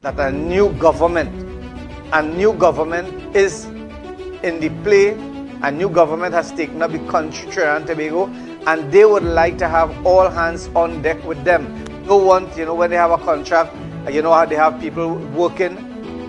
That a new government is in the play. A new government has taken up the country, Trinidad and Tobago, and they would like to have all hands on deck with them. Don't want, when they have a contract, how they have people working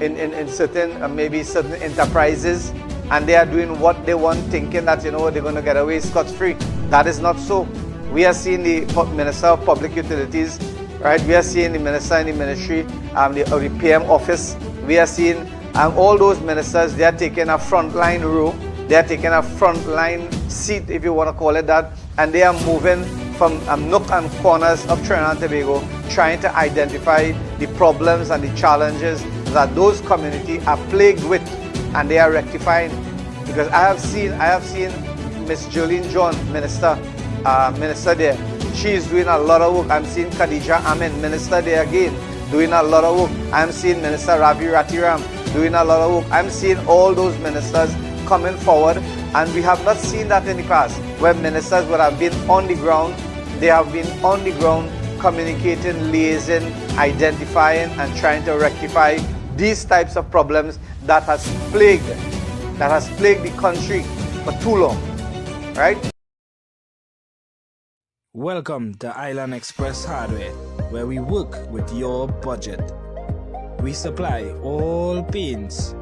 in certain, maybe certain enterprises, and they are doing what they want, thinking that, they're going to get away scot-free. That is not so. We are seeing the Minister of Public Utilities, right? We are seeing the minister in the ministry, the PM office. We are seeing all those ministers, they are taking a frontline role. They are taking a frontline seat, if you want to call it that, and they are moving from nook and corners of Trinidad and Tobago, trying to identify the problems and the challenges that those communities are plagued with, and they are rectifying. Because I have seen Miss Jolene John, minister there. She is doing a lot of work. I'm seeing Khadija Amin, minister there again, doing a lot of work. I'm seeing Minister Ravi Ratiram doing a lot of work. I'm seeing all those ministers coming forward, and we have not seen that in the past, where ministers would have been on the ground. They have been on the ground communicating, liaising, identifying, and trying to rectify these types of problems that has plagued the country for too long, right? Welcome to Island Express Hardware, where we work with your budget. We supply all paints,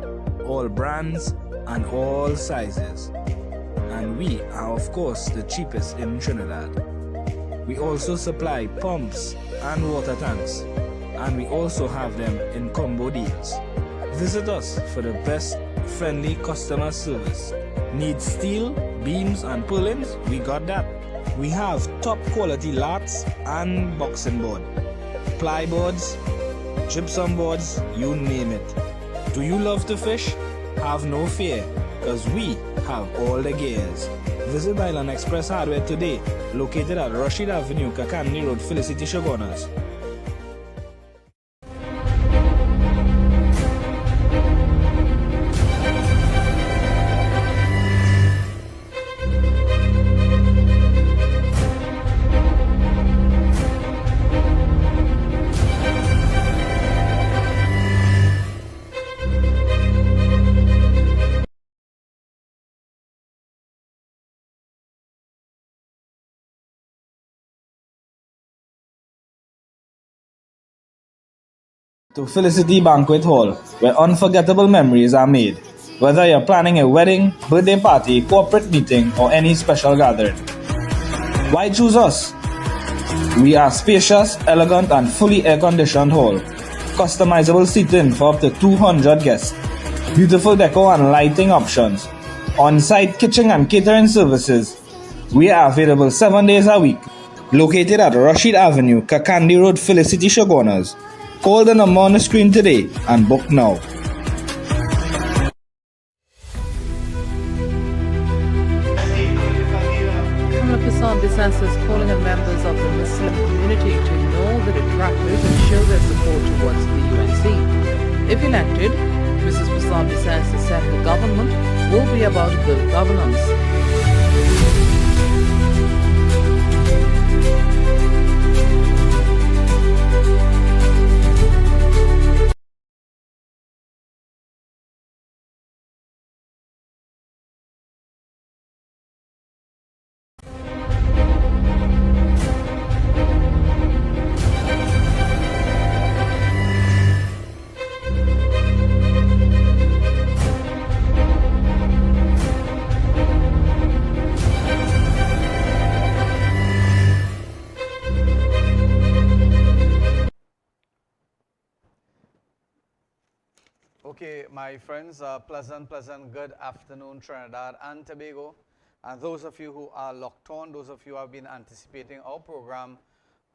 all brands, and all sizes. And we are of course the cheapest in Trinidad. We also supply pumps and water tanks, and we also have them in combo deals. Visit us for the best friendly customer service. Need steel, beams and purlins? We got that. We have top quality lats and boxing board, ply boards, gypsum boards, you name it. Do you love to fish? Have no fear, because we have all the gears. Visit Island Express Hardware today, located at Rashid Avenue, Kakandi Road, Felicity Shogunas. To Felicity Banquet Hall, where unforgettable memories are made. Whether you're planning a wedding, birthday party, corporate meeting, or any special gathering. Why choose us? We are spacious, elegant, and fully air-conditioned hall. Customizable seating for up to 200 guests. Beautiful decor and lighting options. On-site kitchen and catering services. We are available 7 days a week. Located at Rashid Avenue, Kakandi Road, Felicity Shogunas. Call the number on the screen today and book now. Prasad Biswas is calling on members of the Muslim community to ignore the detractors and show their support towards the UNC. If elected, Mrs. Prasad Biswas said the government will be about good governance. Okay, my friends, pleasant good afternoon, Trinidad and Tobago. And those of you who are locked on, those of you who have been anticipating our program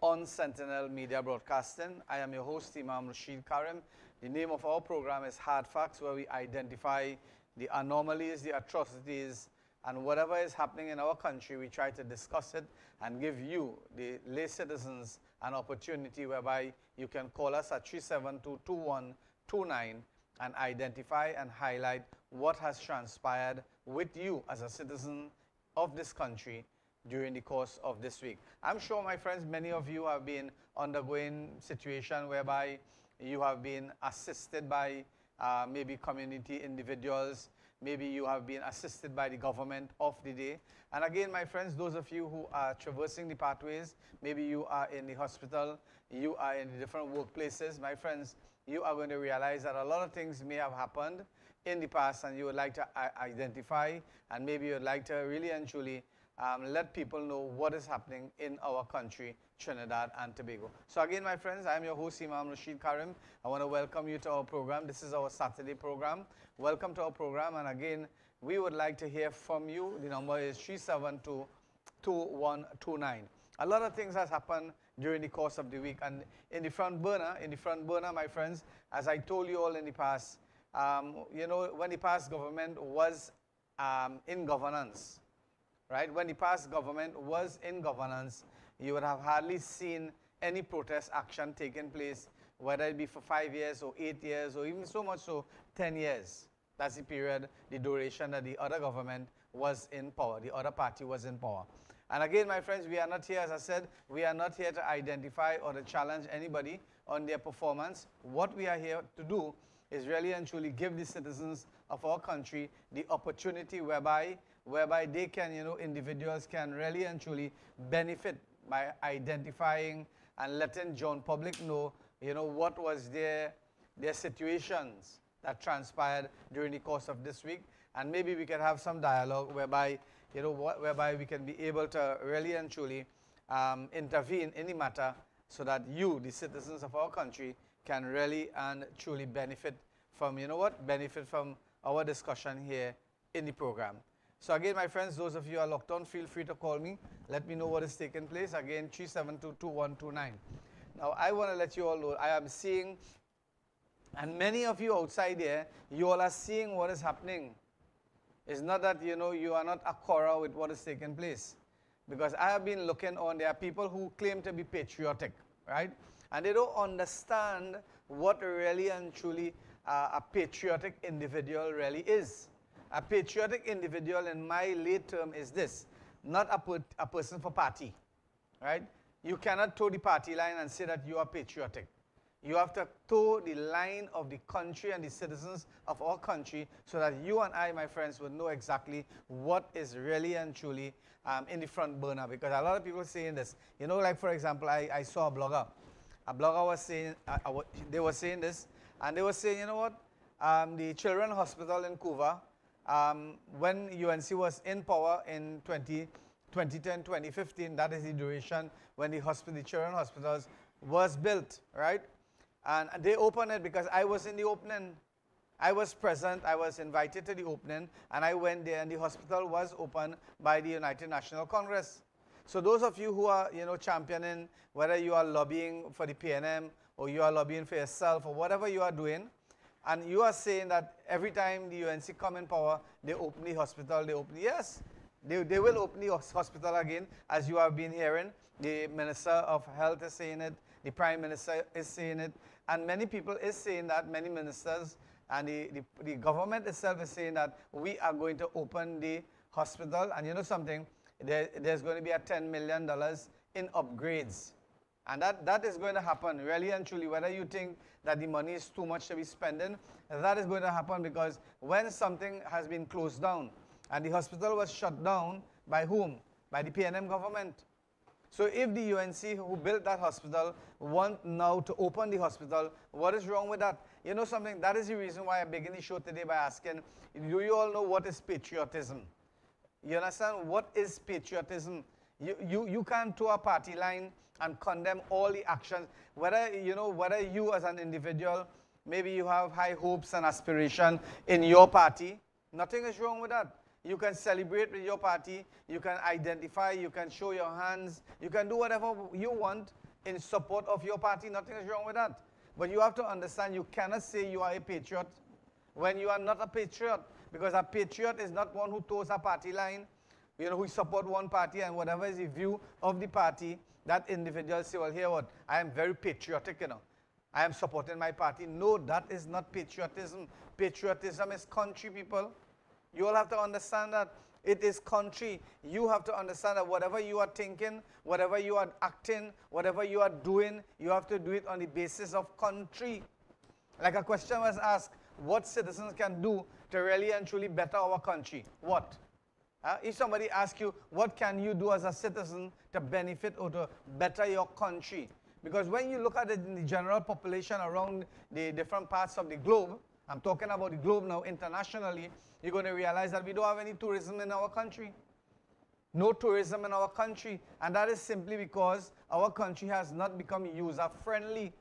on Sentinel Media Broadcasting, I am your host, Imam Rashid Karim. The name of our program is Hard Facts, where we identify the anomalies, the atrocities, and whatever is happening in our country, we try to discuss it and give you, the lay citizens, an opportunity whereby you can call us at 372-2129 and identify and highlight what has transpired with you as a citizen of this country during the course of this week. I'm sure, my friends, many of you have been undergoing situation whereby you have been assisted by maybe community individuals, maybe you have been assisted by the government of the day. And again, my friends, those of you who are traversing the pathways, maybe you are in the hospital, you are in the different workplaces, my friends, you are going to realize that a lot of things may have happened in the past and you would like to identify, and maybe you would like to really and truly let people know what is happening in our country, Trinidad and Tobago. So again, my friends, I am your host, Imam Rashid Karim. I want to welcome you to our program. This is our Saturday program. Welcome to our program. And again, we would like to hear from you. The number is 372-2129. A lot of things has happened during the course of the week. And in the front burner, my friends, as I told you all in the past, you know, when the past government was in governance, right? When the past government was in governance, you would have hardly seen any protest action taking place, whether it be for 5 years or 8 years or even so much so 10 years. That's the period, the duration that the other government was in power, the other party was in power. And again, my friends, we are not here, as I said, we are not here to identify or to challenge anybody on their performance. What we are here to do is really and truly give the citizens of our country the opportunity whereby they can, you know, individuals can really and truly benefit by identifying and letting John public know, you know, what was their situations that transpired during the course of this week. And maybe we can have some dialogue whereby, you know, whereby we can be able to really and truly intervene in the matter so that you, the citizens of our country, can really and truly benefit from, you know what, benefit from our discussion here in the program. So again, my friends, those of you who are locked on, feel free to call me. Let me know what is taking place. Again, 372-2129. Now, I want to let you all know, I am seeing, and many of you outside there, you all are seeing what is happening. It's not that, you know, you are not acquainted with what is taking place. Because I have been looking on, there are people who claim to be patriotic, right? And they don't understand what really and truly a patriotic individual really is. A patriotic individual, in my late term, is this: not a person for party, right? You cannot toe the party line and say that you are patriotic. You have to toe the line of the country and the citizens of our country so that you and I, my friends, would know exactly what is really and truly in the front burner. Because a lot of people saying this. You know, like for example, I saw a blogger. A blogger was saying, they were saying this, and they were saying, you know what, the Children's Hospital in Cuba, when UNC was in power in 2010, 2015, that is the duration when the Children's Hospitals was built, right? And they opened it because I was in the opening. I was present, I was invited to the opening, and I went there, and the hospital was opened by the United National Congress. So those of you who are, you know, championing, whether you are lobbying for the PNM, or you are lobbying for yourself, or whatever you are doing, and you are saying that every time the UNC come in power, they open the hospital, yes, they will open the hospital again, as you have been hearing. The Minister of Health is saying it, the Prime Minister is saying it, and many people is saying that, many ministers, and the government itself is saying that we are going to open the hospital, and you know something, there's going to be a $10 million in upgrades. And that is going to happen, really and truly. Whether you think that the money is too much to be spending, that is going to happen, because when something has been closed down, and the hospital was shut down, by whom? By the PNM government. So if the UNC who built that hospital want now to open the hospital, what is wrong with that? You know something, that is the reason why I begin the show today by asking, do you all know what is patriotism? You understand what is patriotism? You can't toe a party line and condemn all the actions. Whether you as an individual, maybe you have high hopes and aspiration in your party, nothing is wrong with that. You can celebrate with your party. You can identify. You can show your hands. You can do whatever you want in support of your party. Nothing is wrong with that. But you have to understand you cannot say you are a patriot when you are not a patriot. Because a patriot is not one who toes a party line, who support one party, and whatever is the view of the party, that individual say, well, here what? I am very patriotic, I am supporting my party. No, that is not patriotism. Patriotism is country, people. You all have to understand that it is country. You have to understand that whatever you are thinking, whatever you are acting, whatever you are doing, you have to do it on the basis of country. Like a question was asked, what citizens can do to really and truly better our country? What? If somebody asks you, what can you do as a citizen to benefit or to better your country? Because when you look at it in the general population around the different parts of the globe, I'm talking about the globe now internationally, you're going to realize that we don't have any tourism in our country. No tourism in our country. And that is simply because our country has not become user-friendly.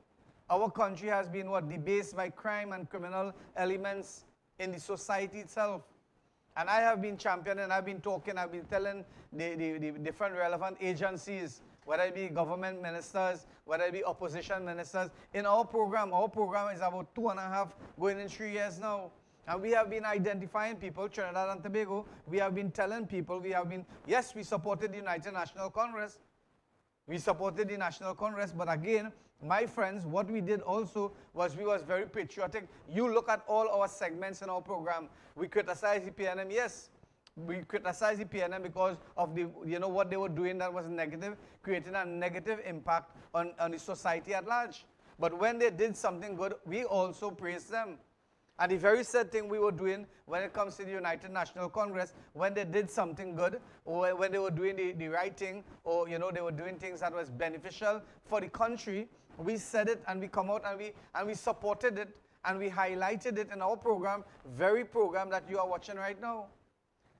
Our country has been debased by crime and criminal elements in the society itself. And I have been championing, I've been talking, I've been telling the different relevant agencies, whether it be government ministers, whether it be opposition ministers. In our program is about 2.5, going in 3 years now. And we have been identifying people, Trinidad and Tobago, we have been telling people, yes, we supported the United National Congress. We supported the National Congress, but again, my friends, what we did also was we was very patriotic. You look at all our segments in our program. We criticized the PNM, yes. We criticized the PNM because of what they were doing that was negative, creating a negative impact on the society at large. But when they did something good, we also praised them. And the very sad thing we were doing when it comes to the United National Congress, when they did something good, or when they were doing the right thing, or they were doing things that was beneficial for the country, we said it and we come out and we supported it and we highlighted it in our program, very program that you are watching right now.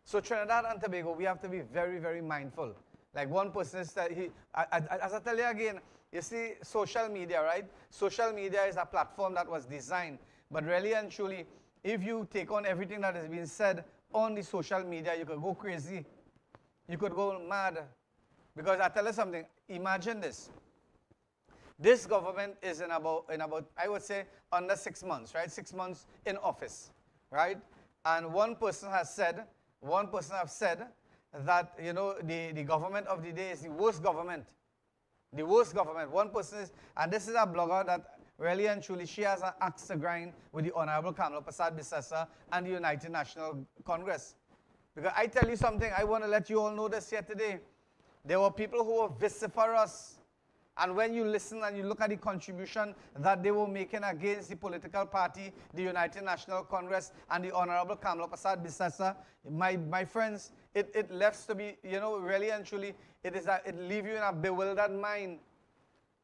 So Trinidad and Tobago, we have to be very, very mindful. Like one person said, as I tell you again, you see social media, right? Social media is a platform that was designed. But really and truly, if you take on everything that has been said on the social media, you could go crazy. You could go mad. Because I tell you something, imagine this. This government is in about, I would say, under 6 months, right? 6 months in office, right? And one person has said that, the government of the day is the worst government. The worst government. One person is, and this is a blogger that really and truly, she has an axe to grind with the Honorable Kamala Prasad-Bissessar and the United National Congress. Because I tell you something, I want to let you all know this here today. There were people who were vociferous. And when you listen and you look at the contribution that they were making against the political party, the United National Congress, and the Honorable Kamala Prasad-Bissessar, my friends, it left to be, really and truly, it leaves you in a bewildered mind.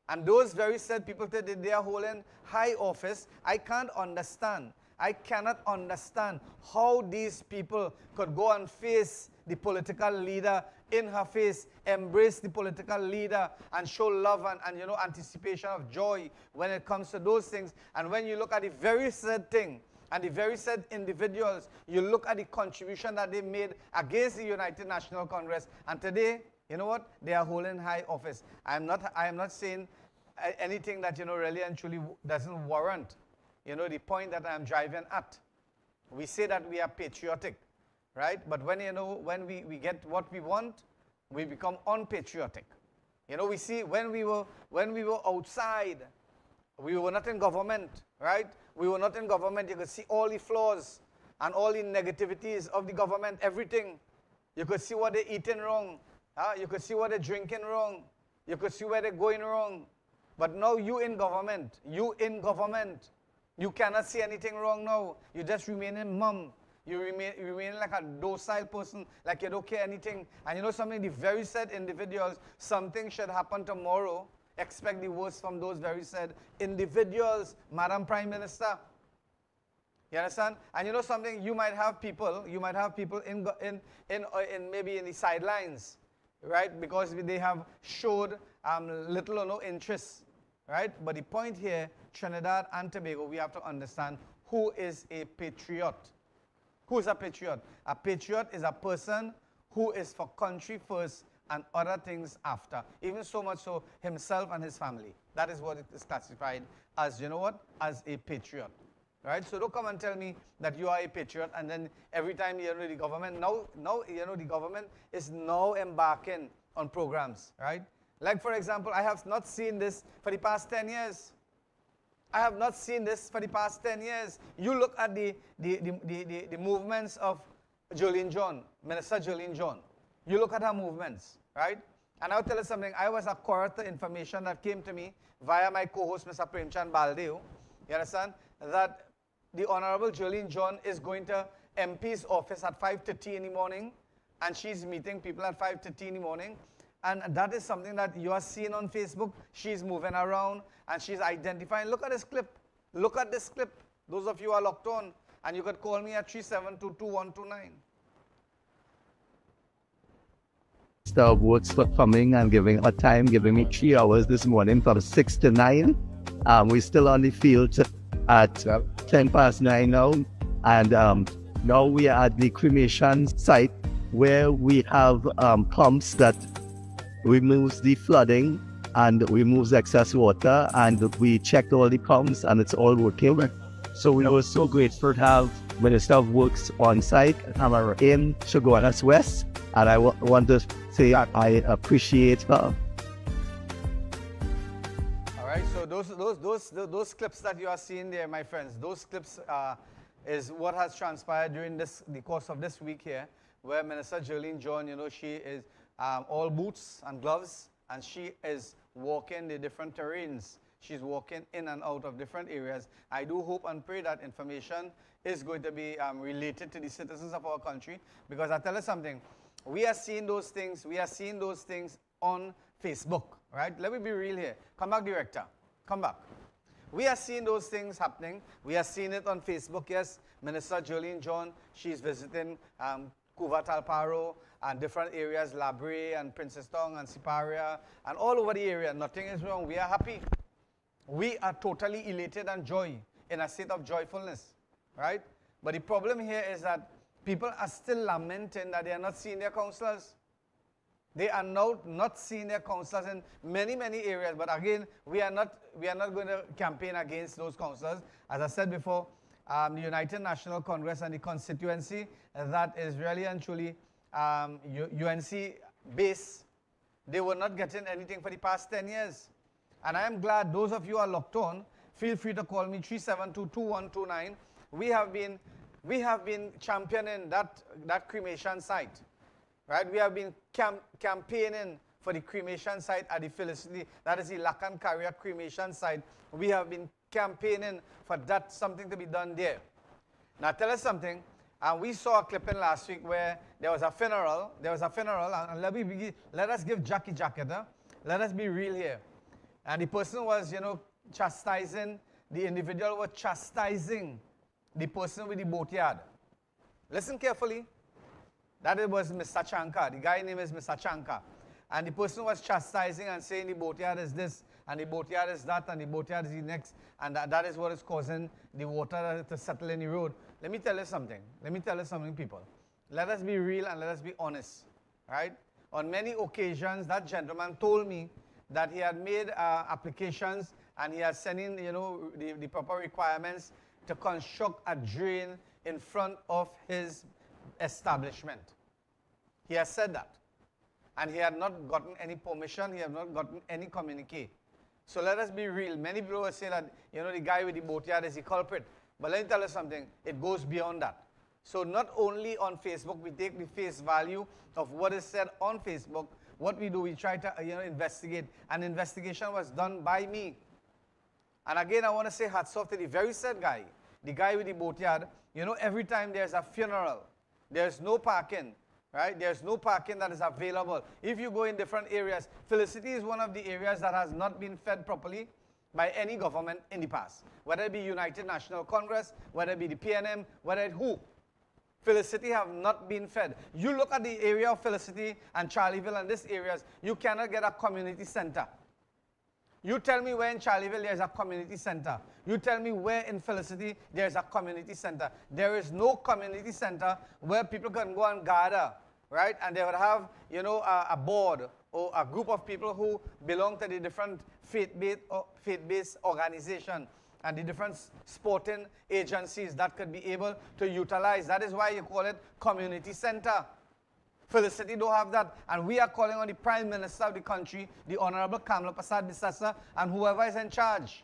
And those very said people that they are holding high office, I can't understand. I cannot understand how these people could go and face the political leader in her face, embrace the political leader and show love and anticipation of joy when it comes to those things. And when you look at the very said thing and the very said individuals, you look at the contribution that they made against the United National Congress, and today, you know what? They are holding high office. I am not saying anything that, really and truly doesn't warrant, the point that I am driving at. We say that we are patriotic, right? But when we get what we want, we become unpatriotic. We see when we were outside, we were not in government, right? We were not in government. You could see all the flaws and all the negativities of the government, everything. You could see what they're eating wrong. You could see what they're drinking wrong. You could see where they're going wrong. But now you in government, you cannot see anything wrong now. You just remain in mum. You remain like a docile person, like you don't care anything. And something, the very said individuals, something should happen tomorrow. Expect the worst from those very said individuals, Madam Prime Minister. You understand? And something, you might have people in maybe in the sidelines, right? Because they have showed little or no interest, right? But the point here, Trinidad and Tobago, we have to understand who is a patriot. Who is a patriot? A patriot is a person who is for country first and other things after. Even so much so, himself and his family. That is what it is classified as, you know what? As a patriot. Right? So don't come and tell me that you are a patriot and then every time, you know, the government, now you know, the government is now embarking on programs, right? Like, for example, I have not seen this for the past 10 years. I have not seen this for the past 10 years. You look at the movements of Jolene John, Minister Jolene John. You look at her movements, right? And I'll tell you something. I was acquired the information that came to me via my co-host, Mr. Premchand Baldeo. You understand? That the Honorable Jolene John is going to MP's office at 5:30 in the morning, and she's meeting people at 5:30 in the morning. And that is something that you are seeing on Facebook. She's moving around and she's identifying. Look at this clip. Look at this clip. Those of you who are locked on, and you could call me at 3722129. Mr. Woods for coming and giving a time, giving me 3 hours this morning from 6 to 9. We're still on the field at 10 past 9 now. And now we are at the cremation site where we have pumps that removes the flooding and removes excess water, and we checked all the pumps and it's all working. So we were so grateful to have Minister of Works on site, Hammer in Shoguanas West, and I want to say I appreciate her. All right, so those clips that you are seeing there, my friends, those clips is what has transpired during the course of this week here, where Minister Jolene John, you know, she is all boots and gloves, and she is walking the different terrains. She's walking in and out of different areas. I do hope and pray that information is going to be related to the citizens of our country, because I tell you something, we are seeing those things. We are seeing those things on Facebook, right? Let me be real here. Come back, director. Come back. We are seeing those things happening. We are seeing it on Facebook. Yes, Minister Jolene John, she's visiting Kuva Talparo and different areas, Labre and Princetown and Siparia and all over the area. Nothing is wrong. We are happy. We are totally elated and joy, in a state of joyfulness, right? But the problem here is that people are still lamenting that they are not seeing their councillors. They are now not seeing their councillors in many, many areas. But again, we are not going to campaign against those councillors. As I said before, the United National Congress and the constituency that is really and truly UNC based, they were not getting anything for the past 10 years. And I am glad those of you who are locked on, feel free to call me 3722129. We have been championing that cremation site, right? We have been campaigning for the cremation site at the Felicity, that is the Lacan Carrier cremation site. We have been campaigning for that, something to be done there. Now tell us something, and we saw a clipping last week where there was a funeral, and let us give Jackie jacket, huh? Let us be real here. And the person was, you know, chastising, the individual was chastising the person with the boatyard. Listen carefully. That was Mr. Chanka. The guy's name is Mr. Chanka. And the person was chastising and saying the boatyard is this, and the boatyard is that, and the boatyard is the next, and that is what is causing the water to settle in the road. Let me tell you something. Let me tell you something, people. Let us be real and let us be honest, right? On many occasions, that gentleman told me that he had made applications and he had sent in, you know, the proper requirements to construct a drain in front of his establishment. He has said that. And he had not gotten any permission, he had not gotten any communique. So let us be real. Many people will say that, you know, the guy with the boatyard is the culprit. But let me tell you something, it goes beyond that. So not only on Facebook, we take the face value of what is said on Facebook. What we do, we try to, you know, investigate. An investigation was done by me. And again, I want to say hats off to the very said guy, the guy with the boatyard. You know, every time there's a funeral, there's no parking, right? There's no parking that is available. If you go in different areas, Felicity is one of the areas that has not been fed properly by any government in the past. Whether it be United National Congress, whether it be the PNM, whether it who. Felicity have not been fed. You look at the area of Felicity and Charlieville and these areas, you cannot get a community center. You tell me where in Charleville there is a community center. You tell me where in Felicity there is a community center. There is no community center where people can go and gather, right? And they would have, you know, a board or a group of people who belong to the different faith-based organization and the different sporting agencies that could be able to utilize. That is why you call it community center. Felicity don't have that, and we are calling on the Prime Minister of the country, the Honorable Kamla Prasad Bisasa, and whoever is in charge.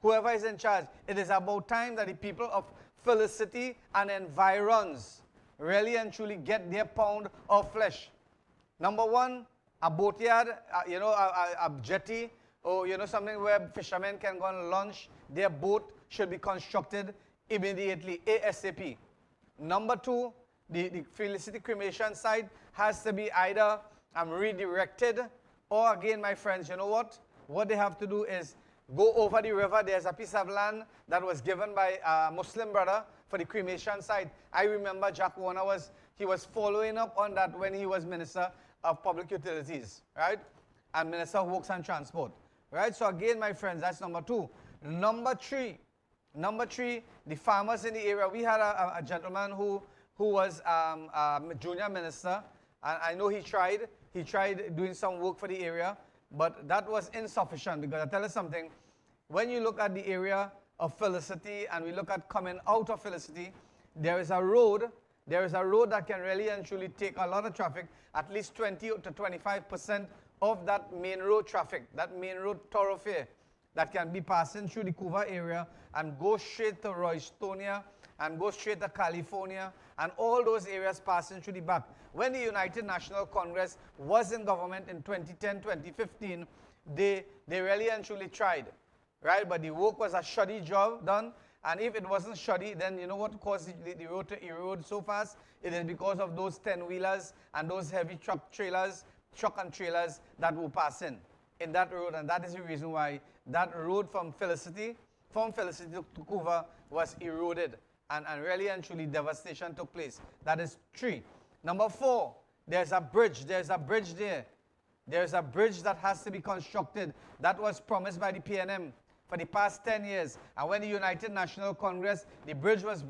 Whoever is in charge. It is about time that the people of Felicity and environs really and truly get their pound of flesh. Number one, a boatyard, you know, a jetty, or you know, something where fishermen can go and launch their boat should be constructed immediately, ASAP. Number two, the Felicity cremation site has to be either redirected, or again, my friends, you know what? What they have to do is go over the river. There's a piece of land that was given by a Muslim brother for the cremation site. I remember Jack Warner was following up on that when he was Minister of Public Utilities, right? And Minister of Works and Transport, right? So again, my friends, that's number two. Number three, the farmers in the area. We had a gentleman who was a junior minister, and I know he tried doing some work for the area, but that was insufficient, because I tell you something, when you look at the area of Felicity and we look at coming out of Felicity, there is a road that can really and truly take a lot of traffic, at least 20 to 25% of that main road traffic, that main road thoroughfare that can be passing through the Couva area and go straight to Roystonia and go straight to California, and all those areas passing through the back. When the United National Congress was in government in 2010, 2015, they really and truly tried, right? But the work was a shoddy job done, and if it wasn't shoddy, then you know what caused the road to erode so fast? It is because of those 10-wheelers and those heavy truck and trailers that were passing in that road, and that is the reason why that road from Felicity to Couva was eroded. And really and truly devastation took place. That is three. Number four, there's a bridge. There's a bridge there. There's a bridge that has to be constructed. That was promised by the PNM for the past 10 years. And when the United National Congress, the bridge was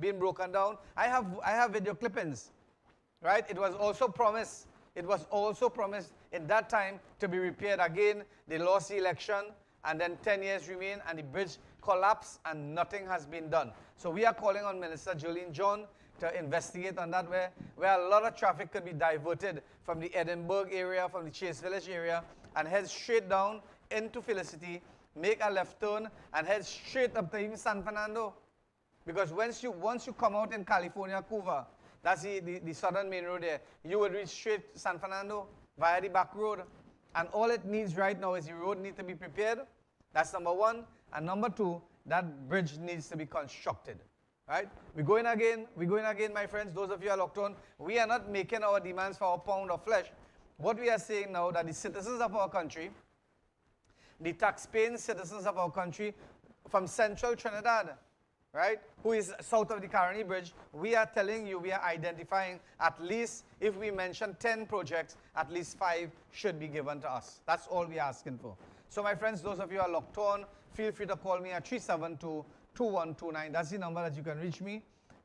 being broken down. I have video clippings, right? It was also promised in that time to be repaired again. They lost the election, and then 10 years remain, and the bridge collapsed, and nothing has been done. So we are calling on Minister Jolene John to investigate on that, where a lot of traffic could be diverted from the Edinburgh area, from the Chase Village area, and head straight down into Felicity, make a left turn, and head straight up to even San Fernando. Because once you come out in California, Couva, that's the southern main road there, you would reach straight to San Fernando via the back road. And all it needs right now is the road needs to be prepared. That's number one. And number two, that bridge needs to be constructed, right? We're going again, my friends. Those of you who are locked on, we are not making our demands for our pound of flesh. What we are saying now, that the citizens of our country, the tax-paying citizens of our country from central Trinidad, right, who is south of the Caroni Bridge, we are telling you, we are identifying at least, if we mention 10 projects, at least 5 should be given to us. That's all we are asking for. So my friends, those of you who are locked on, feel free to call me at 372-2129. That's the number that you can reach me.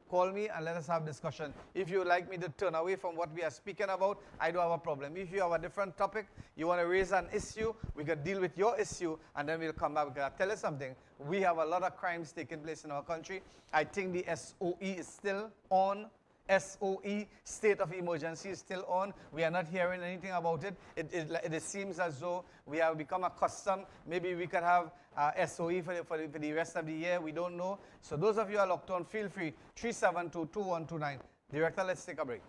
Call me and let us have discussion. If you would like me to turn away from what we are speaking about, I don't have a problem. If you have a different topic, you want to raise an issue, we can deal with your issue, and then we'll come back. Because I'll tell you something, we have a lot of crimes taking place in our country. I think the SOE is still on. SOE, state of emergency, is still on. We are not hearing anything about it. It seems as though we have become accustomed. Maybe we could have SOE for the rest of the year. We don't know. So those of you who are locked on, feel free. 372-2129. Director, let's take a break.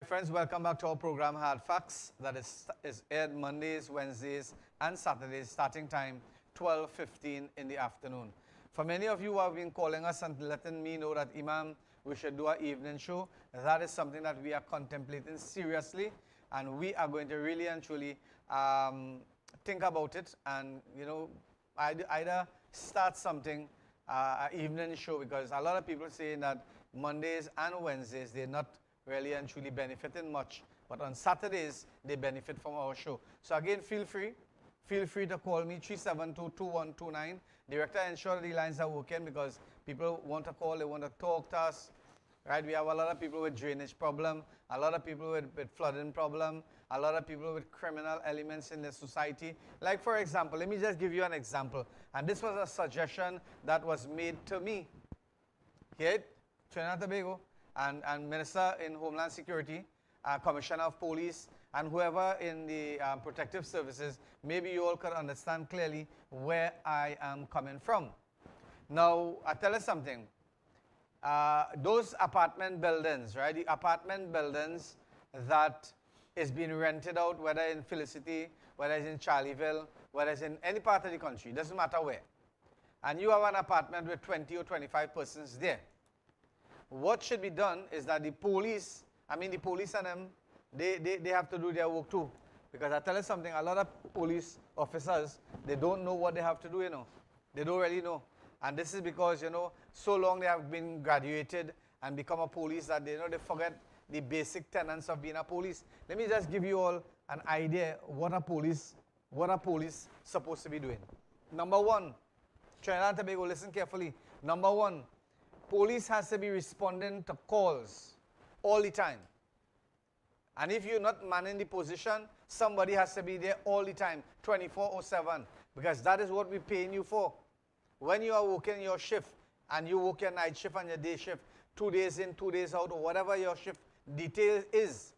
Friends, welcome back to our program Hard Facts that is aired Mondays, Wednesdays, and Saturdays, starting time 12:15 in the afternoon. For many of you who have been calling us and letting me know that, Imam, we should do an evening show, that is something that we are contemplating seriously, and we are going to really and truly think about it and, either start something, an evening show, because a lot of people saying that Mondays and Wednesdays, they're not really and truly benefiting much. But on Saturdays, they benefit from our show. So again, feel free to call me, 372-2129. Director, ensure the lines are working because people want to call, they want to talk to us. Right? We have a lot of people with drainage problem, a lot of people with flooding problem, a lot of people with criminal elements in the society. Like, for example, let me just give you an example. And this was a suggestion that was made to me here at Trinidad and Tobago, and Minister in Homeland Security, Commissioner of Police, and whoever in the protective services. Maybe you all can understand clearly where I am coming from. Now, I tell you something. Those apartment buildings, right? The apartment buildings that is being rented out, whether in Felicity, whether it's in Charlieville, whether it's in any part of the country, doesn't matter where. And you have an apartment with 20 or 25 persons there. What should be done is that the police and them, they have to do their work too. Because I tell you something, a lot of police officers, they don't know what they have to do, They don't really know. And this is because, so long they have been graduated and become a police that they forget the basic tenets of being a police. Let me just give you all an idea what a police supposed to be doing. Number one, Trinidad and Tobago, listen carefully. Number one, police has to be responding to calls all the time. And if you're not manning the position, somebody has to be there all the time, 24/7, because that is what we're paying you for. When you are working your shift, and you work your night shift and your day shift, 2 days in, 2 days out, or whatever your shift detail is,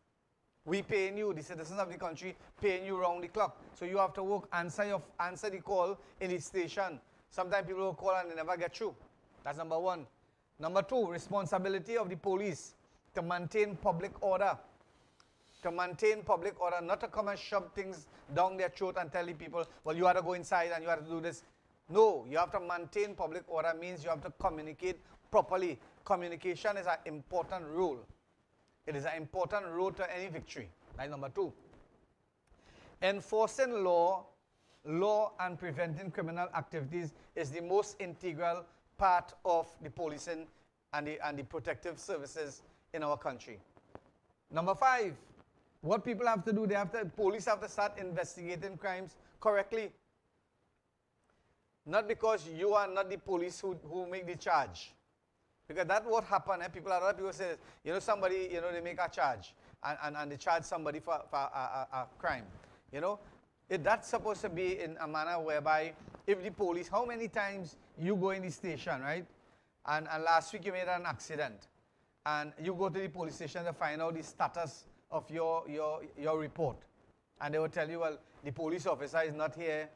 we paying you, the citizens of the country, paying you round the clock. So you have to work, answer the call in the station. Sometimes people will call and they never get through. That's number one. Number two, responsibility of the police to maintain public order. To maintain public order, not to come and shove things down their throat and tell the people, well, you have to go inside and you have to do this. No, you have to maintain public order, means you have to communicate properly. Communication is an important role. It is an important road to any victory. That's number two. Enforcing law and preventing criminal activities is the most integral part of the policing and the protective services in our country. Number five, what people have to do, police have to start investigating crimes correctly. Not because you are not the police who make the charge. Because that's what happened. A lot of people say, somebody, they make a charge and they charge somebody for a crime. That's supposed to be in a manner whereby if the police, how many times you go in the station, right? And last week you made an accident. And you go to the police station to find out the status of your report. And they will tell you, well, the police officer is not here.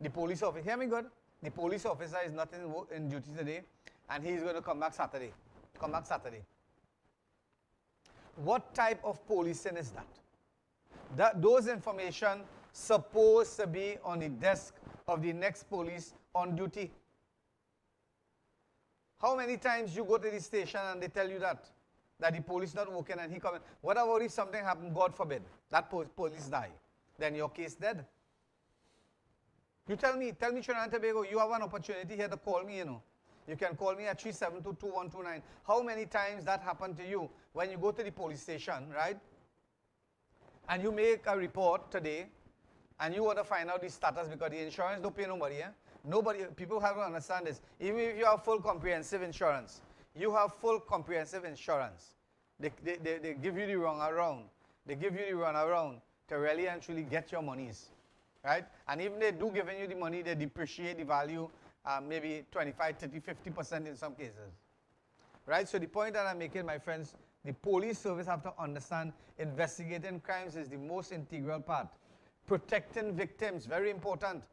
The police officer, hear me good? The police officer is not in duty today, and he's going to come back Saturday. What type of policing is that? Those information supposed to be on the desk of the next police on duty. How many times you go to the station and they tell you that the police not working and he coming? What about if something happened, God forbid, that police die? Then your case dead. You tell me Trinidad and Tobago, you have an opportunity here to call me, You can call me at 372-2129. How many times that happened to you when you go to the police station, right? And you make a report today, and you want to find out the status because the insurance don't pay nobody, Nobody, people have to understand this. Even if you have full comprehensive insurance, they give you the run around. They give you the run around to really and truly get your monies. Right? And even they do giving you the money, they depreciate the value maybe 25, 30, 50% in some cases. Right? So the point that I'm making, my friends, the police service have to understand investigating crimes is the most integral part. Protecting victims, very important.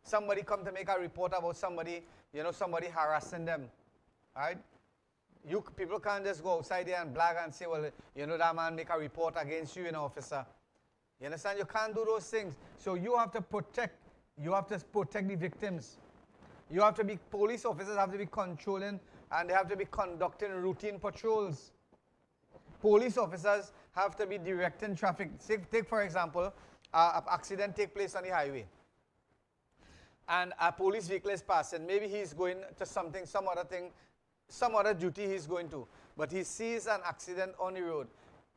Somebody come to make a report about somebody, somebody harassing them. Right? People can't just go outside there and blag and say, well, you know, that man make a report against you, officer. You understand? You can't do those things. So you have to protect the victims. You have to be, police officers have to be controlling and they have to be conducting routine patrols. Police officers have to be directing traffic. Take for example, an accident take place on the highway. And a police vehicle is passing. Maybe he's going to something, some other duty he's going to. But he sees an accident on the road.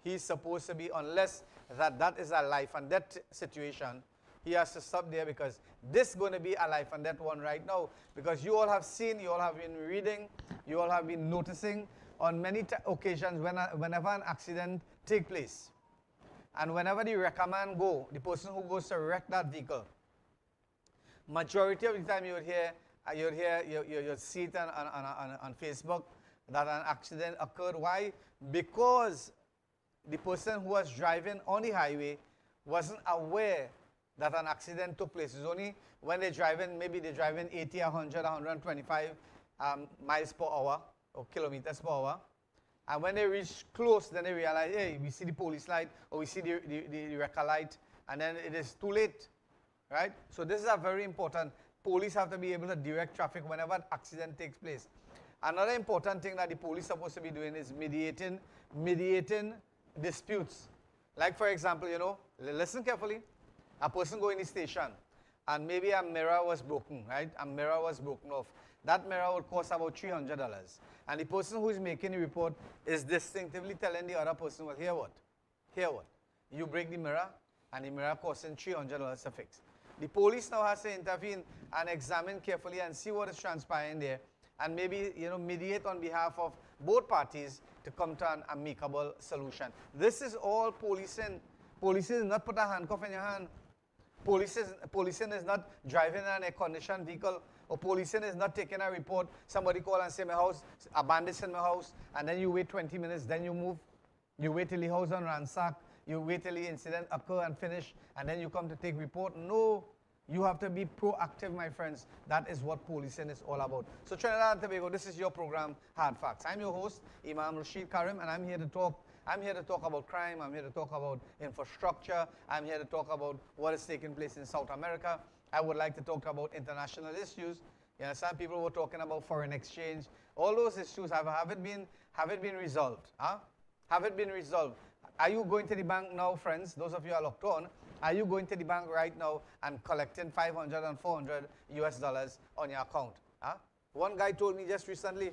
He's supposed to be, unless that is a life and death situation, he has to stop there, because this is going to be a life and death one right now. Because you all have seen, you all have been reading, you all have been noticing on many occasions whenever an accident takes place. And whenever the wrecker man go, the person who goes to wreck that vehicle, majority of the time you'd see it on Facebook that an accident occurred. Why? Because the person who was driving on the highway wasn't aware that an accident took place. It's only when they're driving, maybe they're driving 80, 100, 125 miles per hour or kilometers per hour. And when they reach close, then they realize, hey, we see the police light or we see the wrecker light, and then it is too late, right? So this is a very important. Police have to be able to direct traffic whenever an accident takes place. Another important thing that the police are supposed to be doing is mediating disputes. Like for example, you know, listen carefully. A person going to the station and maybe a mirror was broken, right? A mirror was broken off. That mirror would cost about $300. And the person who is making the report is distinctively telling the other person, well, here what? You break the mirror and the mirror costing $300 to fix. The police now has to intervene and examine carefully and see what is transpiring there, and maybe, you know, mediate on behalf of both parties to come to an amicable solution. This is all policing. Policing is not put a handcuff in your hand. Policing is not driving an air-conditioned vehicle, or policing is not taking a report. Somebody call and say, my house, a bandit's in my house, and then you wait 20 minutes, then you move. You wait till the house on ransack. You wait till the incident occur and finish, and then you come to take report. No, you have to be proactive, my friends. That is what policing is all about. So Trinidad and Tobago, this is your program, Hard Facts. I'm your host, Imam Rashid Karim, and I'm here to talk about crime. I'm here to talk about infrastructure. I'm here to talk about what is taking place in South America. I would like to talk about international issues. You understand? People were talking about foreign exchange. All those issues have it been resolved? Huh? Have it been resolved? Are you going to the bank now, friends? Those of you are locked on. Are you going to the bank right now and collecting $500 and $400 US on your account? Huh? One guy told me just recently,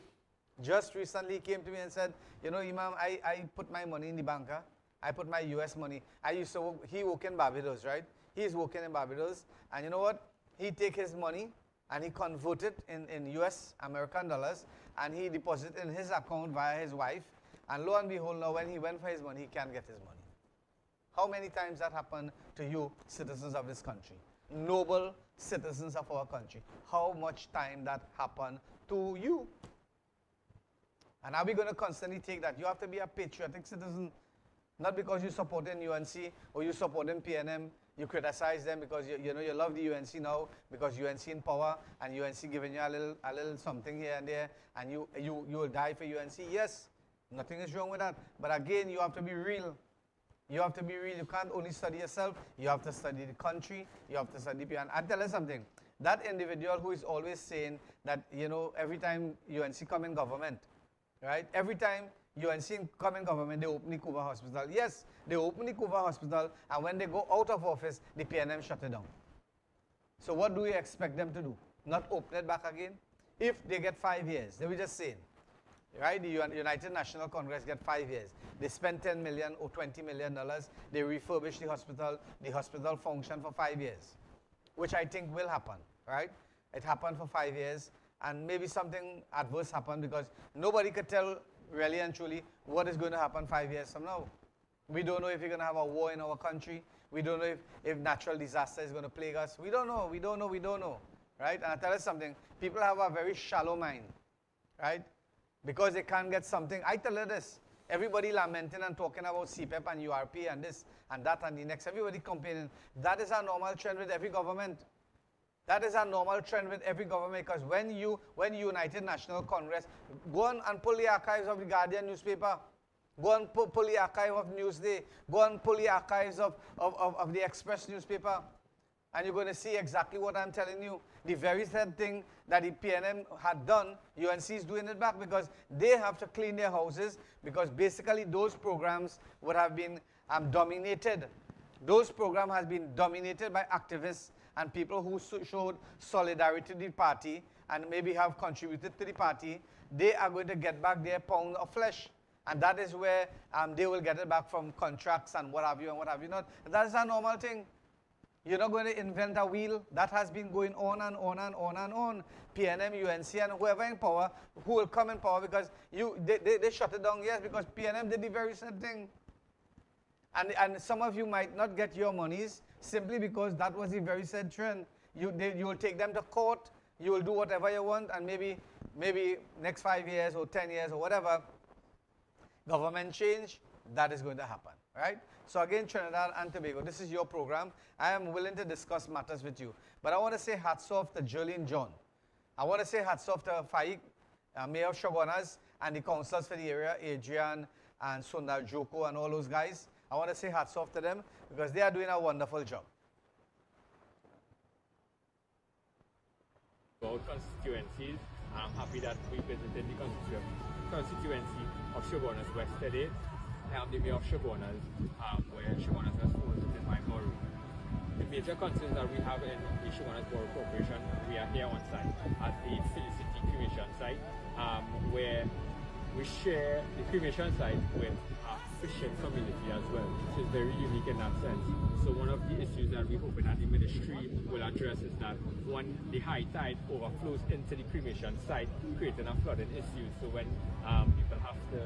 he came to me and said, you know, Imam, I put my money in the bank. Huh? I put my US money. I used to work, he work in Barbados, right? He's working in Barbados. And you know what? He take his money and he convert it in US, American dollars, and he deposit in his account via his wife. And lo and behold, now when he went for his money, he can't get his money. How many times that happened to you, citizens of this country? Noble citizens of our country. How much time that happened to you? And are we going to constantly take that? You have to be a patriotic citizen, not because you support UNC or you support PNM. You criticize them because you know you love the UNC now because UNC in power and UNC giving you a little something here and there, and you will die for UNC. Yes, nothing is wrong with that. But again, you have to be real. You have to be real. You can't only study yourself. You have to study the country. You have to study people. And I'll tell you something. That individual who is always saying that, you know, every time UNC come in government, right? Every time UNC come in government, they open the Cuba Hospital. Yes, they open the Cuba Hospital, and when they go out of office, the PNM shut it down. So what do we expect them to do? Not open it back again? If they get 5 years, they were just saying, right? The United National Congress get 5 years. They spend $10 million or $20 million. They refurbish the hospital function for 5 years, which I think will happen, right? It happened for 5 years, and maybe something adverse happened because nobody could tell really and truly what is going to happen 5 years from now. We don't know if we're going to have a war in our country. We don't know if natural disaster is going to plague us. We don't know, right? And I'll tell you something, people have a very shallow mind, right? Because they can't get something. I tell you this, everybody lamenting and talking about CPEP and URP and this and that and the next, everybody complaining. That is a normal trend with every government. That is a normal trend with every government, because when United National Congress, go on and pull the archives of the Guardian newspaper, go and pull the archive of Newsday, go and pull the archives of the Express newspaper, and you're going to see exactly what I'm telling you. The very same thing that the PNM had done, UNC is doing it back, because they have to clean their houses, because basically those programs would have been dominated. Those programs has been dominated by activists and people who showed solidarity to the party and maybe have contributed to the party. They are going to get back their pound of flesh. And that is where they will get it back from contracts and what have you not. That is a normal thing. You're not going to invent a wheel. That has been going on and on and on and on. PNM, UNC, and whoever in power, who will come in power, because they shut it down, yes, because PNM did the very same thing. And some of you might not get your monies simply because that was the very said trend. You will take them to court, you will do whatever you want, and maybe next 5 years or 10 years or whatever, government change, that is going to happen, right? So again, Trinidad and Tobago, this is your program. I am willing to discuss matters with you. But I want to say hats off to Jolene John. I want to say hats off to Faik, Mayor of Shogunas, and the councillors for the area, Adrian and Sundar Joko and all those guys. I want to say hats off to them because they are doing a wonderful job. About constituencies, I'm happy that we visited the constituency of Shogunas West today. The Mayor of Shogunas, where Shogunas West falls within my borough. The major concerns that we have in the Shogunas Borough Corporation, we are here on site at the Felicity cremation site, where we share the cremation site with a fishing community as well, which is very unique in that sense. So one of the issues that we hope that the ministry will address is that when the high tide overflows into the cremation site, creating a flooding issue. So when people have to...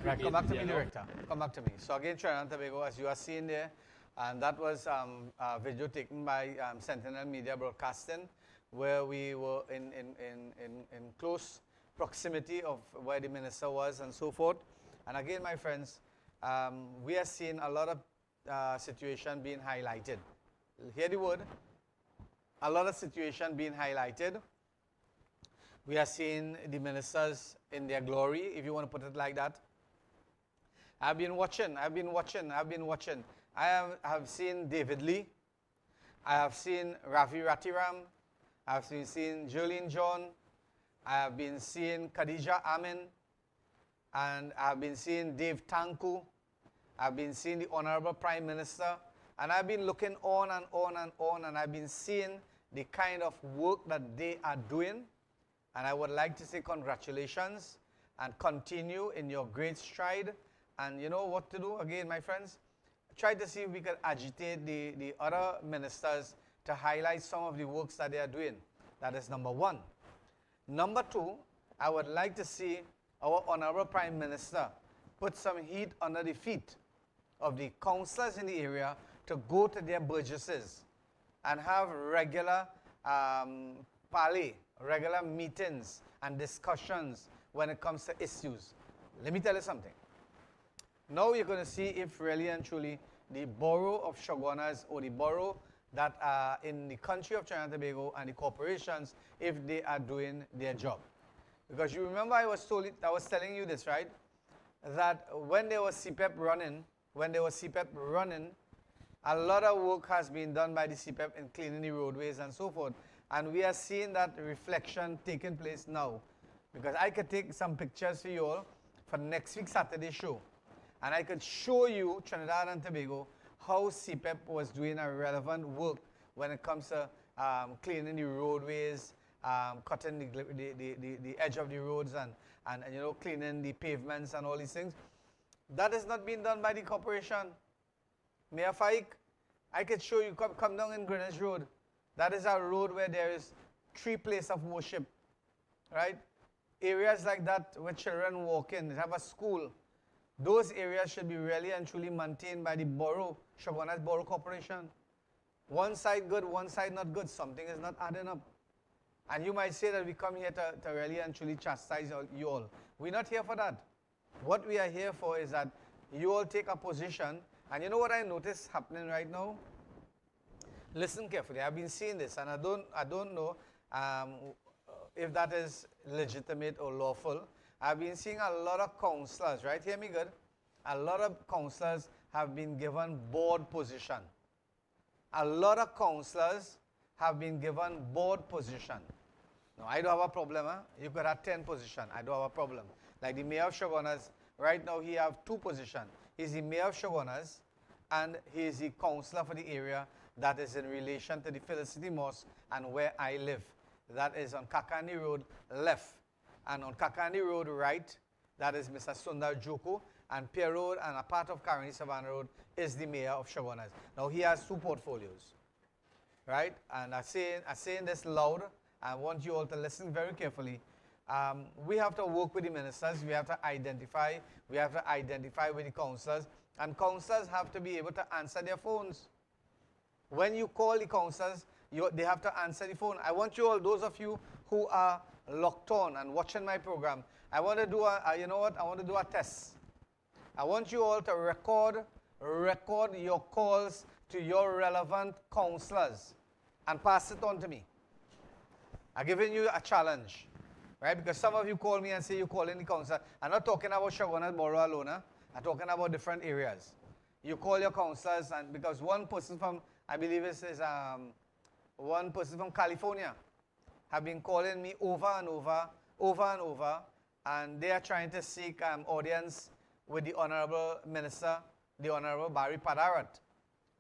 Right, come back to me, Director. Come back to me. So again, Trinidad and Tobago, as you are seeing there, and that was a video taken by Sentinel Media Broadcasting, where we were in close proximity of where the minister was and so forth. And again, my friends, we are seeing a lot of situation being highlighted. Hear the word? A lot of situation being highlighted. We are seeing the ministers in their glory, if you want to put it like that. I've been watching. I have seen David Lee. I have seen Ravi Ratiram. I have seen Jolene John. I have been seeing Khadija Amin. And I have been seeing Dave Tanku. I've been seeing the Honorable Prime Minister. And I've been looking on and on and on. And I've been seeing the kind of work that they are doing. And I would like to say congratulations and continue in your great stride. And you know what to do again, my friends? Try to see if we can agitate the other ministers to highlight some of the works that they are doing. That is number one. Number two, I would like to see our Honorable Prime Minister put some heat under the feet of the councillors in the area to go to their burgesses and have regular regular meetings and discussions when it comes to issues. Let me tell you something. Now you're going to see if really and truly the borough of Shogunas or the borough that are in the country of Trinidad and Tobago and the corporations, if they are doing their job. Because you remember I was telling you this, right? That when there was CPEP running, a lot of work has been done by the CPEP in cleaning the roadways and so forth. And we are seeing that reflection taking place now. Because I could take some pictures for you all for next week's Saturday show. And I could show you, Trinidad and Tobago, how CPEP was doing a relevant work when it comes to cleaning the roadways, cutting the edge of the roads and you know, cleaning the pavements and all these things. That is not being done by the corporation. Mayor Faik, I could show you, come down in Greenwich Road. That is a road where there is 3 places of worship, right? Areas like that where children walk in, they have a school. Those areas should be really and truly maintained by the borough, Shogunas Borough Corporation. One side good, one side not good. Something is not adding up. And you might say that we come here to really and truly chastise you all. We're not here for that. What we are here for is that you all take a position. And you know what I notice happening right now? listen carefully. I've been seeing this, and I don't know if that is legitimate or lawful. I've been seeing a lot of counselors, right? Hear me good? A lot of counselors have been given board position. A lot of counselors have been given board position. Now, I don't have a problem. Huh? You could have 10 positions. I don't have a problem. Like the mayor of Shogunas, right now he have 2 positions. He's the mayor of Shogunas, and he is the counselor for the area that is in relation to the Felicity Mosque and where I live. That is on Kakani Road left. And on Kakani Road right, that is Mr. Sundar Joko. And Pier Road and a part of Caroni Savannah Road is the mayor of Shogunas. Now he has 2 portfolios, right? And I'm saying this loud. I want you all to listen very carefully. We have to work with the ministers. We have to identify. We have to identify with the councillors. And councillors have to be able to answer their phones. When you call the councillors, they have to answer the phone. I want you all, those of you who are locked on and watching my program, I want to do you know what? I want to do a test. I want you all to record your calls to your relevant councillors and pass it on to me. I'm giving you a challenge, right? Because some of you call me and say you call in the councillor. I'm not talking about Shogunas Borough alone. I'm talking about different areas. You call your councillors, and because one person from, I believe it is one person from California, have been calling me over and over, and they are trying to seek audience with the Honorable Minister, the Honorable Barry Padarat.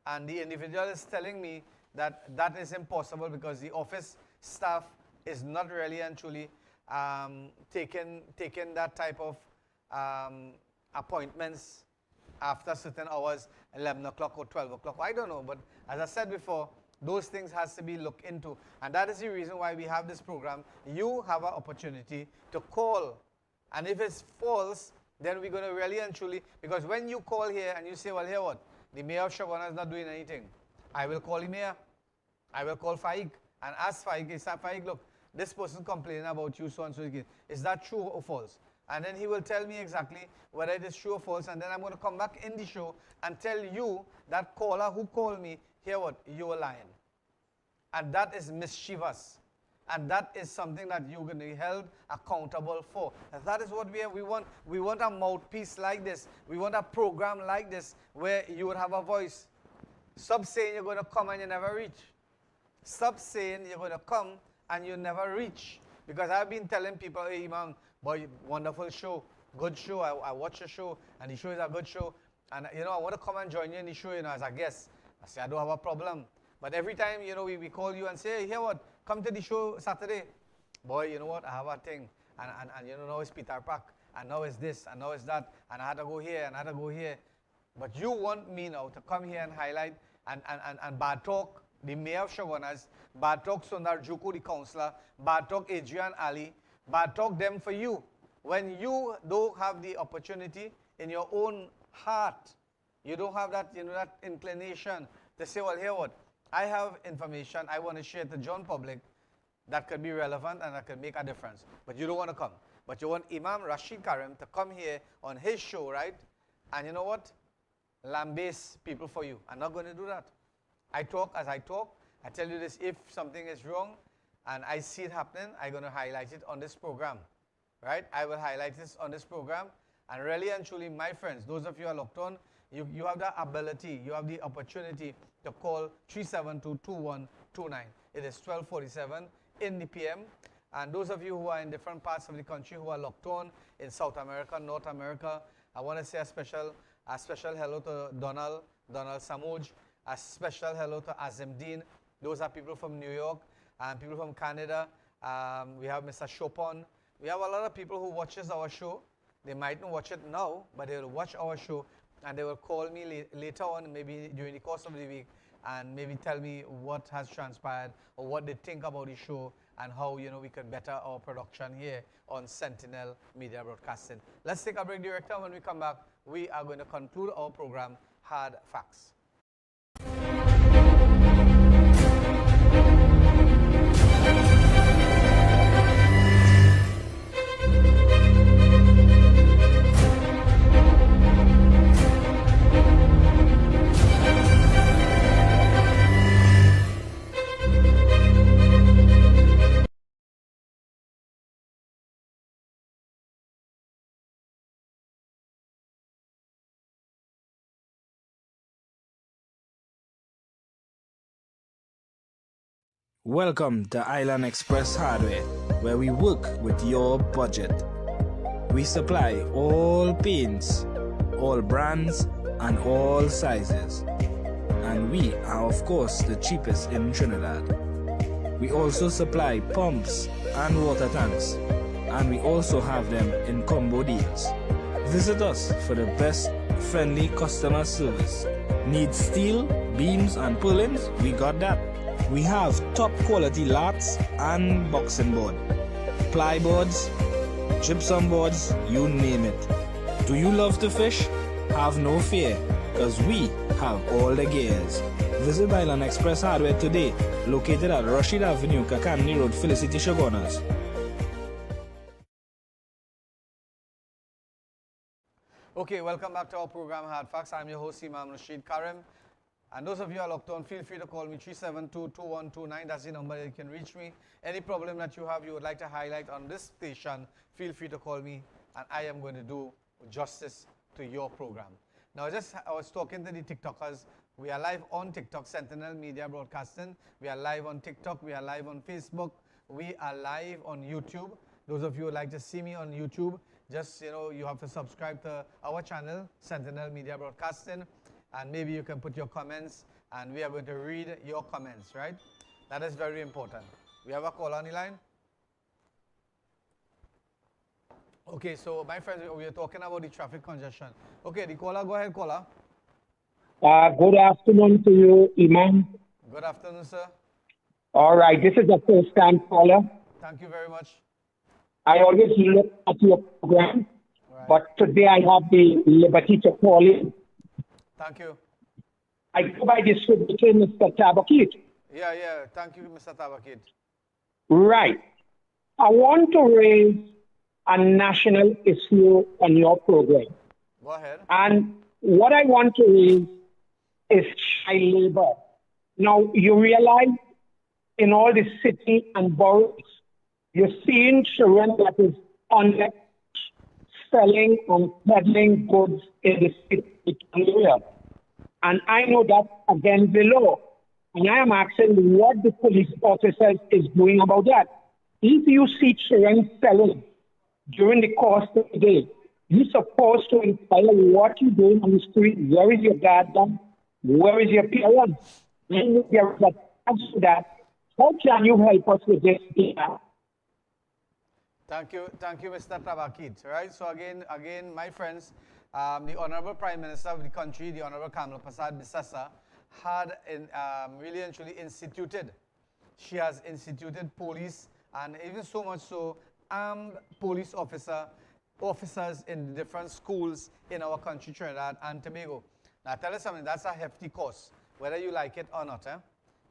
And the individual is telling me that that is impossible because the office staff is not really and truly taking that type of appointments after certain hours, 11 o'clock or 12 o'clock. I don't know, but as I said before, those things has to be looked into. And that is the reason why we have this program. You have an opportunity to call. And if it's false, then we're going to really and truly, because when you call here and you say, well, here what? The mayor of Shogana is not doing anything. I will call the mayor. I will call Faik and ask Faik, Faik, look, this person complaining about you, so and so again. Is that true or false? And then he will tell me exactly whether it is true or false. And then I'm going to come back in the show and tell you, that caller who called me, here what? You are lying. And that is mischievous. And that is something that you're going to be held accountable for. And that is what we want. We want a mouthpiece like this. We want a program like this where you would have a voice. Stop saying you're going to come and you never reach. Stop saying you're going to come and you never reach. Because I've been telling people, hey, Imam, boy, wonderful show, good show. I watch the show, and the show is a good show. And, you know, I want to come and join you in the show, you know, as a guest. I say, I don't have a problem. But every time, you know, we call you and say, hey, here what? Come to the show Saturday. Boy, you know what? I have a thing. And you know, now it's Peter Park. And now it's this. And now it's that. And I had to go here. And I had to go here. But you want me now to come here and highlight and bad talk the mayor of Shogunas, bad talk Sundar Juku, the councillor, bad talk Adrian Ali, bad talk them for you. When you don't have the opportunity in your own heart, you don't have that, you know, that inclination to say, well, here what? I have information I want to share to John public that could be relevant and that could make a difference. But you don't want to come. But you want Imam Rashid Karim to come here on his show, right? And you know what? Lambaste people for you. I'm not going to do that. I talk as I talk. I tell you this, if something is wrong and I see it happening, I'm going to highlight it on this program, right? I will highlight this on this program. And really and truly, my friends, those of you who are locked on, you have the ability, you have the opportunity to call 372-2129. It is 12:47 in the PM. And those of you who are in different parts of the country who are locked on in South America, North America, I want to say a special hello to Donald Samuj, a special hello to Azim Dean. Those are people from New York and people from Canada. We have Mr. Chopin. We have a lot of people who watches our show. They might not watch it now, but they will watch our show and they will call me later on, maybe during the course of the week, and maybe tell me what has transpired or what they think about the show and how, you know, we can better our production here on Sentinel Media Broadcasting. Let's take a break, Director. When we come back, we are going to conclude our program, Hard Facts. Welcome to Island Express Hardware, where we work with your budget. We supply all paints, all brands, and all sizes. And we are, of course, the cheapest in Trinidad. We also supply pumps and water tanks, and we also have them in combo deals. Visit us for the best friendly customer service. Need steel, beams, and purlins? We got that. We have top quality lats and boxing board, plyboards, gypsum boards, you name it. Do you love to fish? Have no fear, because we have all the gears. Visit Island Express Hardware today, located at Rashid Avenue, Kakani Road, Felicity Shogunas. Okay, welcome back to our program, Hard Facts. I'm your host, Imam Rashid Karim. And those of you who are locked on, feel free to call me 372-2129. That's the number that you can reach me. Any problem that you have, you would like to highlight on this station, feel free to call me, and I am going to do justice to your program. Now, I was talking to the TikTokers. We are live on TikTok, Sentinel Media Broadcasting. We are live on TikTok. We are live on Facebook. We are live on YouTube. Those of you who would like to see me on YouTube, just, you have to subscribe to our channel, Sentinel Media Broadcasting. And maybe you can put your comments, and we are going to read your comments, right? That is very important. We have a call on the line. Okay, so my friends, we are talking about the traffic congestion. Okay, the caller, go ahead, caller. Good afternoon to you, Imam. Good afternoon, sir. All right, this is a first-time caller. Thank you very much. I always look at your program, Right. but today I have the liberty to call in. Thank you. I go by this distributor, Mr. Tabakit. Yeah. Thank you, Mr. Tabakid. Right. I want to raise a national issue on your program. Go ahead. And what I want to raise is child labor. Now, you realize in all the city and boroughs, you're seeing children that is on the selling and peddling goods in the city area. And I know that's against the law. And I am asking what the police officers is doing about that. If you see children selling during the course of the day, you're supposed to inquire what you're doing on the street. Where is your guardian? Where is your parents? And if there is an answer to that, how can you help us with this? Thank you, Mr. Tabakid. Right. So again, my friends, the Honorable Prime Minister of the country, the Honorable Kamala Prasad Bissassa, had really and truly instituted. She has instituted police, and even so much so, armed police officers in different schools in our country, Trinidad and Tobago. Now, tell us something. That's a hefty cost, whether you like it or not.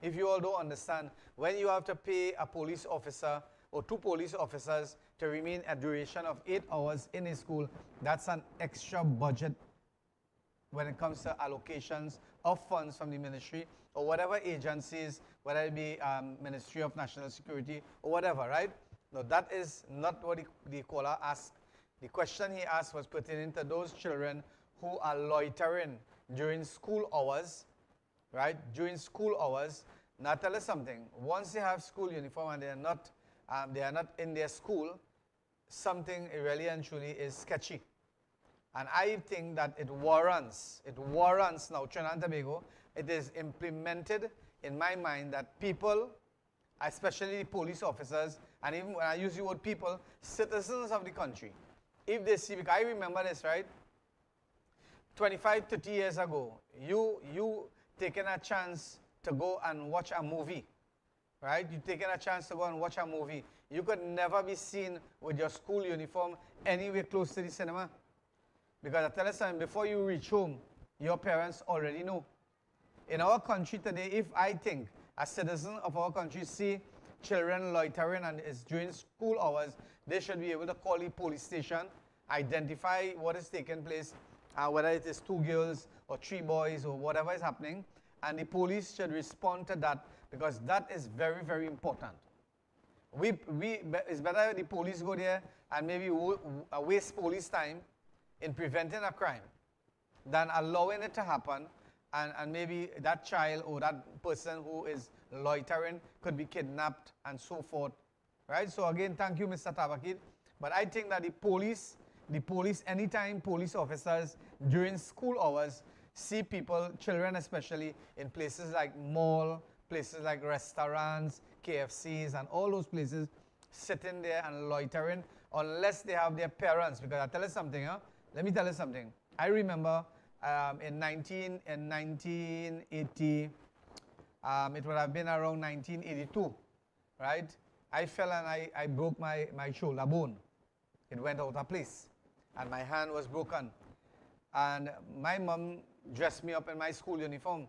If you all don't understand, when you have to pay a police officer or 2 police officers to remain a duration of 8 hours in a school, that's an extra budget when it comes to allocations of funds from the ministry or whatever agencies, whether it be Ministry of National Security or whatever, right? No, that is not what the caller asked. The question he asked was pertaining to those children who are loitering during school hours, right? During school hours. Now tell us something. Once they have school uniform and they are not in their school, something really and truly is sketchy. And I think that it warrants now, Trinidad and Tobago, it is implemented in my mind that people, especially police officers, and even when I use the word people, citizens of the country, if they see, because I remember this, right? 25, 30 years ago, you taking a chance to go and watch a movie, right? You taking a chance to go and watch a movie. You could never be seen with your school uniform anywhere close to the cinema. Because I tell you something, before you reach home, your parents already know. In our country today, if I think a citizen of our country see children loitering and it's during school hours, they should be able to call the police station, identify what is taking place, whether it is 2 girls or 3 boys or whatever is happening, and the police should respond to that because that is very, very important. It's better the police go there and maybe waste police time in preventing a crime than allowing it to happen and maybe that child or that person who is loitering, could be kidnapped, and so forth. Right? So again, thank you, Mr. Tabakid. But I think that the police, anytime police officers during school hours see people, children especially, in places like mall, places like restaurants, KFCs, and all those places, sitting there and loitering, unless they have their parents. Because I tell you something, huh? Let me tell you something. I remember in 1980, it would have been around 1982, right? I fell and I broke my shoulder bone. It went out of place, and my hand was broken. And my mom dressed me up in my school uniform,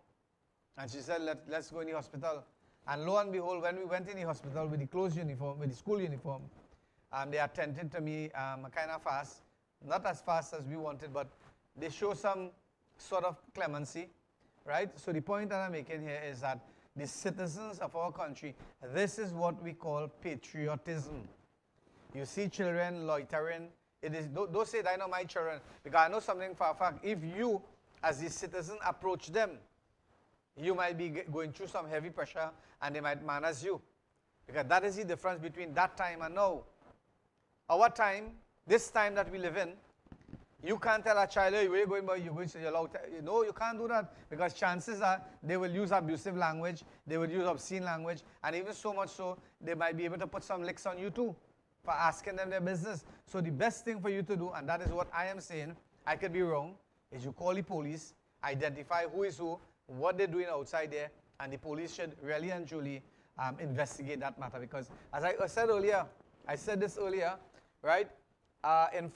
and she said, let's go in the hospital. And lo and behold, when we went in the hospital with the closed uniform, with the school uniform, they attended to me kind of fast. Not as fast as we wanted, but they show some sort of clemency, right? So the point that I'm making here is that the citizens of our country, this is what we call patriotism. You see children loitering. It is, don't say that I know my children, because I know something for a fact. If you, as the citizen, approach them, you might be going through some heavy pressure, and they might manage you. Because that is the difference between that time and now. Our time, this time that we live in, you can't tell a child, hey, where you going, boy? You're going to your loud. No, you can't do that, because chances are they will use abusive language, they will use obscene language, and even so much so, they might be able to put some licks on you too for asking them their business. So the best thing for you to do, and that is what I am saying, I could be wrong, is you call the police, identify who is who, what they're doing outside there, and the police should really and truly investigate that matter. Because as I said earlier, I said this earlier, right?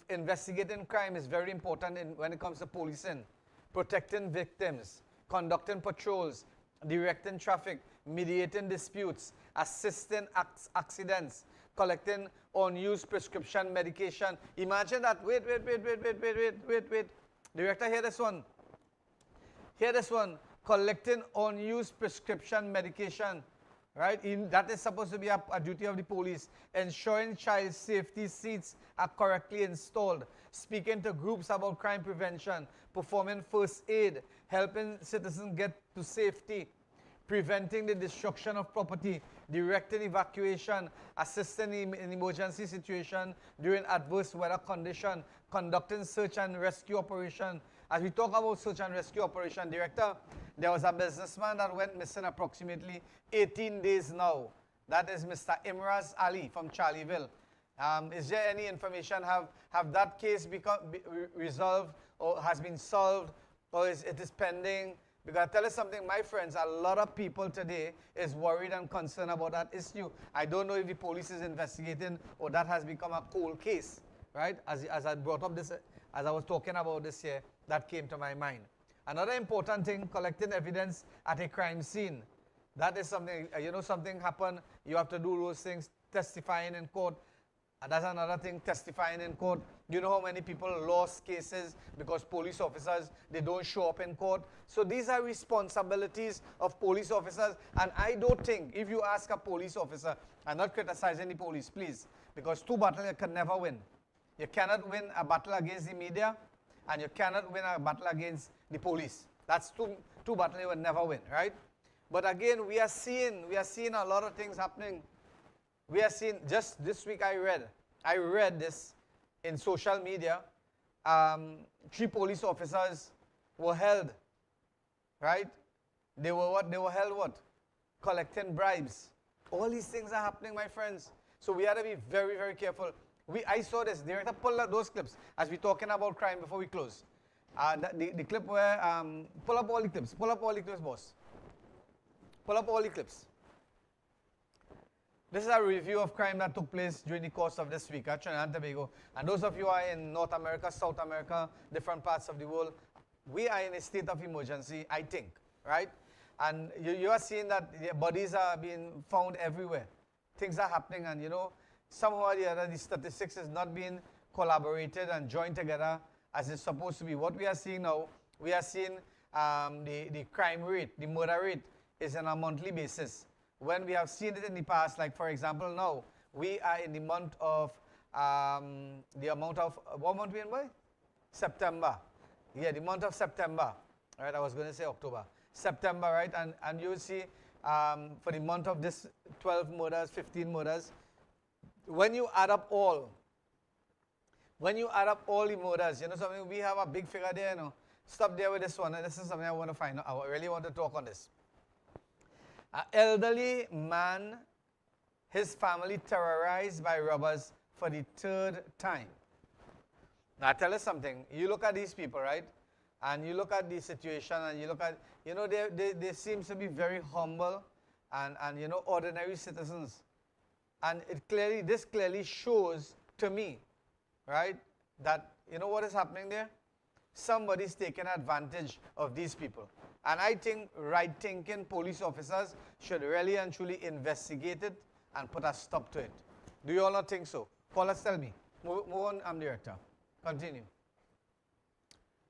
Investigating crime is very important when it comes to policing, protecting victims, conducting patrols, directing traffic, mediating disputes, assisting accidents, collecting unused prescription medication. Imagine that. Wait. Director, hear this one. Hear this one. Collecting unused prescription medication. Right? That is supposed to be a duty of the police. Ensuring child safety seats are correctly installed. Speaking to groups about crime prevention. Performing first aid. Helping citizens get to safety. Preventing the destruction of property. Directing evacuation. Assisting in emergency situation during adverse weather condition. Conducting search and rescue operation. As we talk about search and rescue operation, Director, there was a businessman that went missing approximately 18 days now. That is Mr. Imraz Ali from Charlieville. Is there any information? Have that case become resolved, or has been solved, or it is pending? Because I tell you something, my friends, a lot of people today is worried and concerned about that issue. I don't know if the police is investigating or that has become a cold case, right? As I brought up this, as I was talking about this here, that came to my mind. Another important thing, collecting evidence at a crime scene. That is something, something happened, you have to do those things, testifying in court. That's another thing, testifying in court. You know how many people lost cases because police officers, they don't show up in court. So these are responsibilities of police officers. And I don't think, if you ask a police officer, I'm not criticizing the police, please, because two battles you can never win. You cannot win a battle against the media, and you cannot win a battle against the police. That's two battles you will never win, right? But again, we are seeing a lot of things happening. We are seeing, just this week I read this in social media. 3 police officers were held, right? They were what? They were held what? Collecting bribes. All these things are happening, my friends. So we have to be very, very careful. I saw this. Director, pull up those clips as we're talking about crime before we close. The clip where, pull up all the clips. Pull up all the clips, boss. Pull up all the clips. This is a review of crime that took place during the course of this week at Trinidad and Tobago. And those of you who are in North America, South America, different parts of the world, we are in a state of emergency, I think, right? And you are seeing that bodies are being found everywhere. Things are happening, and somehow or the other, the statistics is not being collaborated and joined together as it's supposed to be. What we are seeing now, we are seeing the crime rate, the murder rate is on a monthly basis. When we have seen it in the past, like for example now, we are in the month of, what month we in, boy? September. Yeah, the month of September. Right, I was going to say October. September, right? And you will see for the month of this 12 murders, 15 murders. When you add up all the murders, you know something, we have a big figure there, you know. Stop there with this one. This is something I want to find out. I really want to talk on this. An elderly man, his family terrorized by robbers for the 3rd time. Now, I tell you something. You look at these people, right? And you look at the situation, and you look at, you know, they seem to be very humble and you know, ordinary citizens. And this clearly shows to me, right, that, you know what is happening there? Somebody's taking advantage of these people. And I think right-thinking police officers should really and truly investigate it and put a stop to it. Do you all not think so? Callers, tell me. Move on, I'm director. Continue.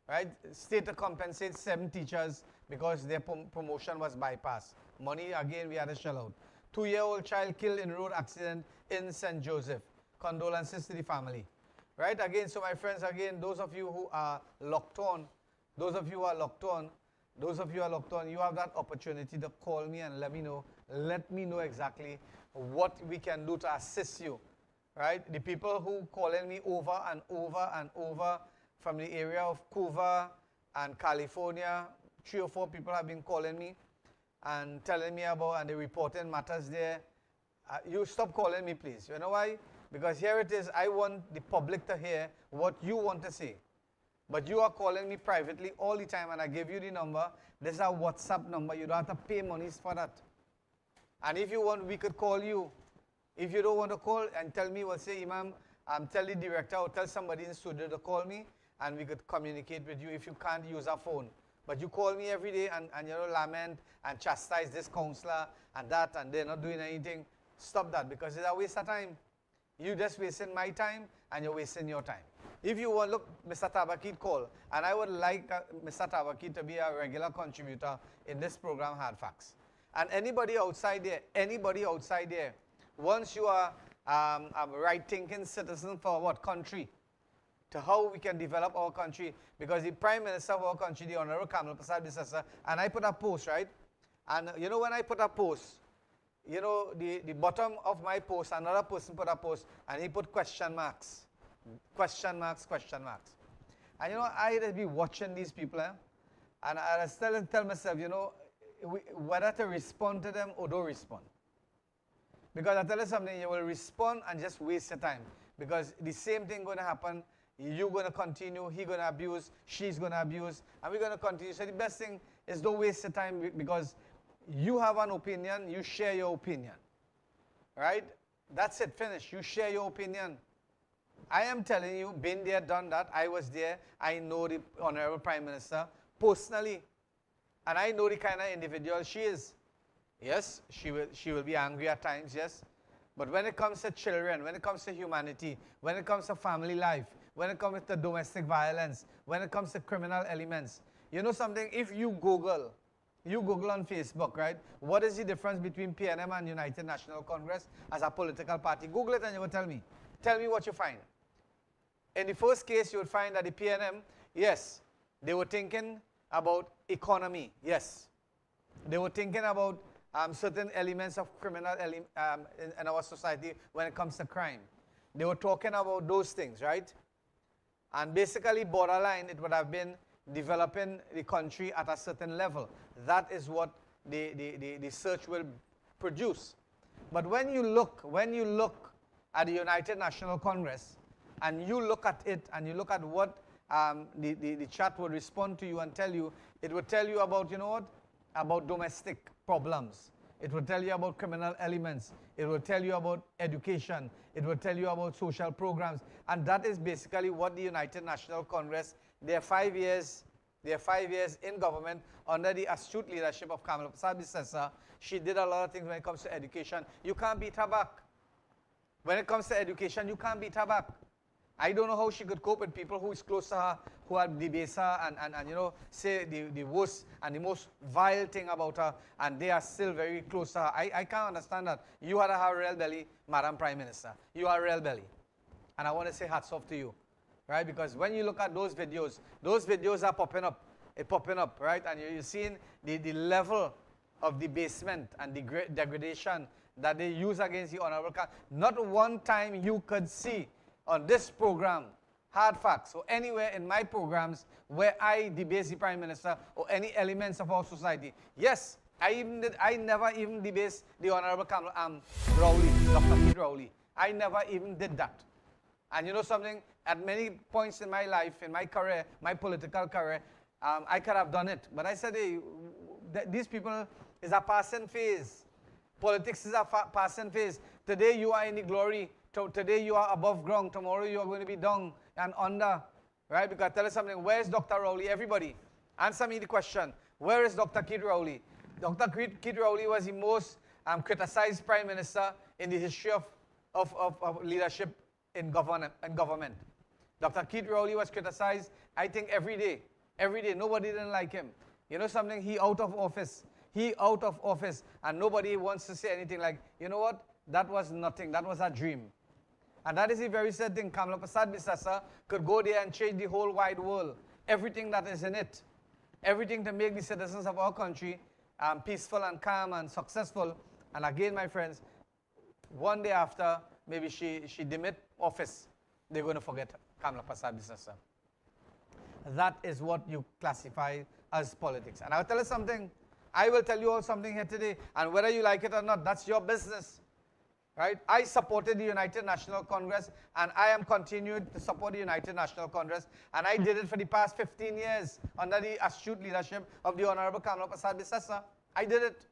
Right? State to compensate 7 teachers because their promotion was bypassed. Money, again, we had to shell out. 2-year-old child killed in road accident in St. Joseph. Condolences to the family. Right? Again, so my friends, again, those of you who are locked on, you have that opportunity to call me and let me know exactly what we can do to assist you. Right? The people who calling me over and over from the area of Cuba and California, 3 or 4 people have been calling me and telling me about, and they reporting matters there. You stop calling me, please. You know why? Because here it is, I want the public to hear what you want to say. But you are calling me privately all the time, and I give you the number. This is a WhatsApp number. You don't have to pay monies for that. And if you want, we could call you. If you don't want to call and tell me, well, say, Imam, tell the director or tell somebody in the studio to call me, and we could communicate with you if you can't use a phone. But you call me every day and you know, lament and chastise this counselor and that, and they're not doing anything. Stop that, because it's a waste of time. You're just wasting my time, and you're wasting your time. If you want, look, Mr. Tabakit call, and I would like Mr. Tabakit to be a regular contributor in this program, Hard Facts. And anybody outside there, once you are a right-thinking citizen for what country, to how we can develop our country, because the Prime Minister of our country, the Honorable Kamal Prasad Bisasa, and I put a post, right? And you know when I put a post, you know, the bottom of my post, another person put a post, and he put question marks. Question marks, question marks. And you know, I just be watching these people, and I still tell myself, you know, whether to respond to them or don't respond. Because I tell you something, you will respond and just waste your time. Because the same thing going to happen. You're going to continue, he's going to abuse, she's going to abuse, and we're going to continue. So the best thing is don't waste your time, because you have an opinion, you share your opinion. Right? That's it, finish. You share your opinion. I am telling you, been there, done that. I was there. I know the Honorable Prime Minister personally. And I know the kind of individual she is. Yes, she will be angry at times, yes. But when it comes to children, when it comes to humanity, when it comes to family life, when it comes to domestic violence, when it comes to criminal elements, you know something, if you Google on Facebook, right, what is the difference between PNM and United National Congress as a political party? Google it and you will tell me. Tell me what you find. In the first case, you would find that the PNM, yes, they were thinking about economy, yes. They were thinking about certain elements of criminal in our society when it comes to crime. They were talking about those things, right? And basically, borderline, it would have been developing the country at a certain level. That is what the search will produce. But when you look at the United National Congress, and you look at it, and you look at what the chat will respond to you and tell you, it will tell you about, you know what, about domestic problems. It will tell you about criminal elements. It will tell you about education. It will tell you about social programs. And that is basically what the United National Congress, their 5 years in government under the astute leadership of Kamala Prasad, she did a lot of things when it comes to education. You can't beat her back. When it comes to education, you can't beat her back. I don't know how she could cope with people who is close to her, who are debase her and you know, say the worst and the most vile thing about her, and they are still very close to her. I can't understand that. You had a real belly, Madam Prime Minister. You are real belly. And I want to say hats off to you, right? Because when you look at those videos are popping up, right? And you're seeing the level of debasement and degradation that they use against the Honorable not one time you could see on this program, Hard Facts, or anywhere in my programs where I debase the Prime Minister or any elements of our society. Yes, I never even debased the Honorable Rowley, Dr. Keith Rowley. I never even did that. And you know something? At many points in my life, in my career, my political career, I could have done it. But I said, hey, these people is a passing phase. Politics is a passing phase. Today you are in the glory. Today you are above ground. Tomorrow you are going to be down and under. Right? Because tell us something. Where is Dr. Rowley? Everybody, answer me the question. Where is Dr. Keith Rowley? Dr. Keith Rowley was the most criticized Prime Minister in the history of leadership in government. Dr. Keith Rowley was criticized, I think, every day. Every day. Nobody didn't like him. You know something? He out of office. He out of office. And nobody wants to say anything like, you know what? That was nothing. That was a dream. And that is the very sad thing. Kamla Prasad Bisasa could go there and change the whole wide world. Everything that is in it. Everything to make the citizens of our country peaceful and calm and successful. And again, my friends, one day after, maybe she demit office, they're going to forget Kamla Prasad Bisasa. That is what you classify as politics. And I'll tell you something. I will tell you all something here today. And whether you like it or not, that's your business. Right? I supported the United National Congress, and I am continuing to support the United National Congress. And I did it for the past 15 years under the astute leadership of the Honorable Kamla Prasad Bisasa. I did it.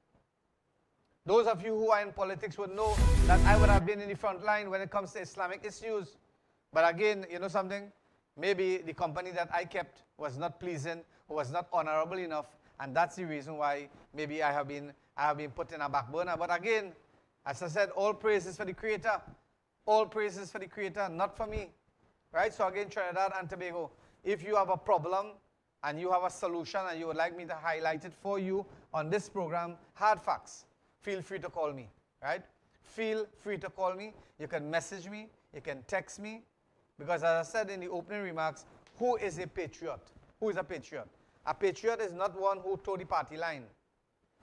Those of you who are in politics would know that I would have been in the front line when it comes to Islamic issues. But again, you know something? Maybe the company that I kept was not pleasing or was not honorable enough, and that's the reason why maybe I have been put in a back burner. But again, as I said, all praises for the Creator. All praises for the Creator, not for me. Right? So again, Trinidad and Tobago, if you have a problem and you have a solution and you would like me to highlight it for you on this program, Hard Facts, feel free to call me. Right? Feel free to call me. You can message me. You can text me. Because as I said in the opening remarks, who is a patriot? Who is a patriot? A patriot is not one who toe the party line.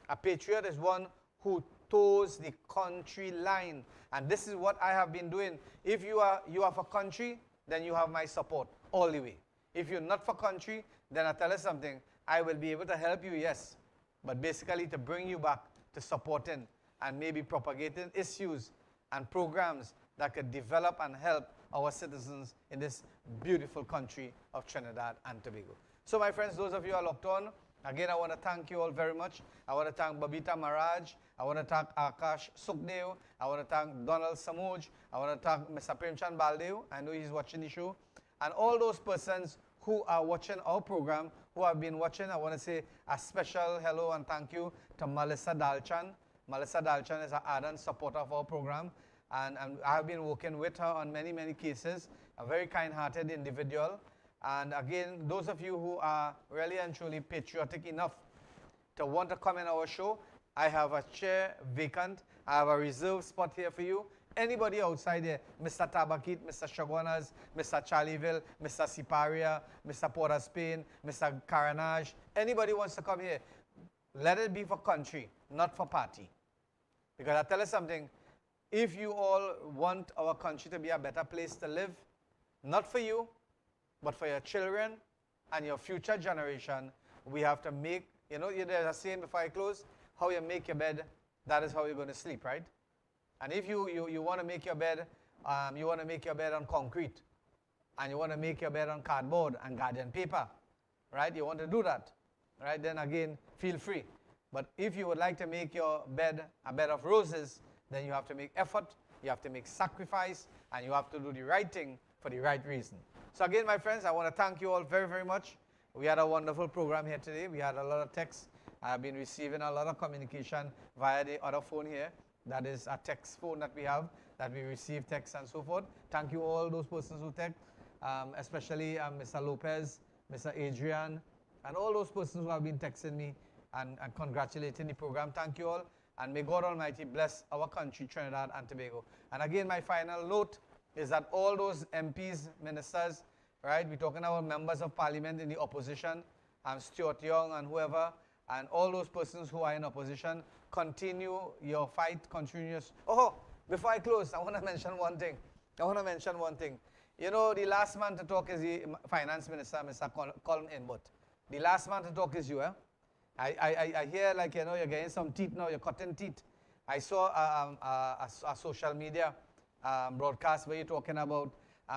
A patriot is one who toes the country line. And this is what I have been doing. If you are for country, then you have my support all the way. If you're not for country, then I tell you something, I will be able to help you, yes. But basically to bring you back to supporting and maybe propagating issues and programs that could develop and help our citizens in this beautiful country of Trinidad and Tobago. So my friends, those of you who are locked on, again, I want to thank you all very much. I want to thank Babita Maraj. I want to thank Akash Sukhdev. I want to thank Donald Samuj. I want to thank Mr. Premchand Baldev. I know he's watching the show. And all those persons who are watching our program, who have been watching, I want to say a special hello and thank you to Melissa Dalchan. Melissa Dalchan is an ardent supporter of our program. And I have been working with her on many, many cases. A very kind-hearted individual. And again, those of you who are really and truly patriotic enough to want to come in our show, I have a chair vacant. I have a reserved spot here for you. Anybody outside there, Mr. Tabakit, Mr. Shogunas, Mr. Charlieville, Mr. Siparia, Mr. Port of Spain, Mr. Caranage, anybody wants to come here, let it be for country, not for party. Because I tell you something, if you all want our country to be a better place to live, not for you, but for your children and your future generation, we have to make, you know, there's a saying before I close, how you make your bed, that is how you're going to sleep, right? And if you want to make your bed, you want to make your bed on concrete, and you want to make your bed on cardboard and garden paper, right? You want to do that, right? Then again, feel free. But if you would like to make your bed a bed of roses, then you have to make effort, you have to make sacrifice, and you have to do the right thing for the right reason. So again, my friends, I want to thank you all very, very much. We had a wonderful program here today. We had a lot of texts. I've been receiving a lot of communication via the other phone here. That is a text phone that we have, that we receive texts and so forth. Thank you all those persons who text, especially Mr. Lopez, Mr. Adrian, and all those persons who have been texting me and congratulating the program. Thank you all. And may God Almighty bless our country, Trinidad and Tobago. And again, my final note is that all those MPs, ministers, right, we're talking about members of parliament in the opposition, Stuart Young and whoever, And all those persons who are in opposition, continue your fight, continue your... Oh, before I close, I want to mention one thing. You know, the last man to talk is the Finance Minister, Mr. Colin Inbot. The last man to talk is you, eh? I hear, like, you know, you're getting some teeth now, you're cutting teeth. I saw a social media broadcast where you're talking about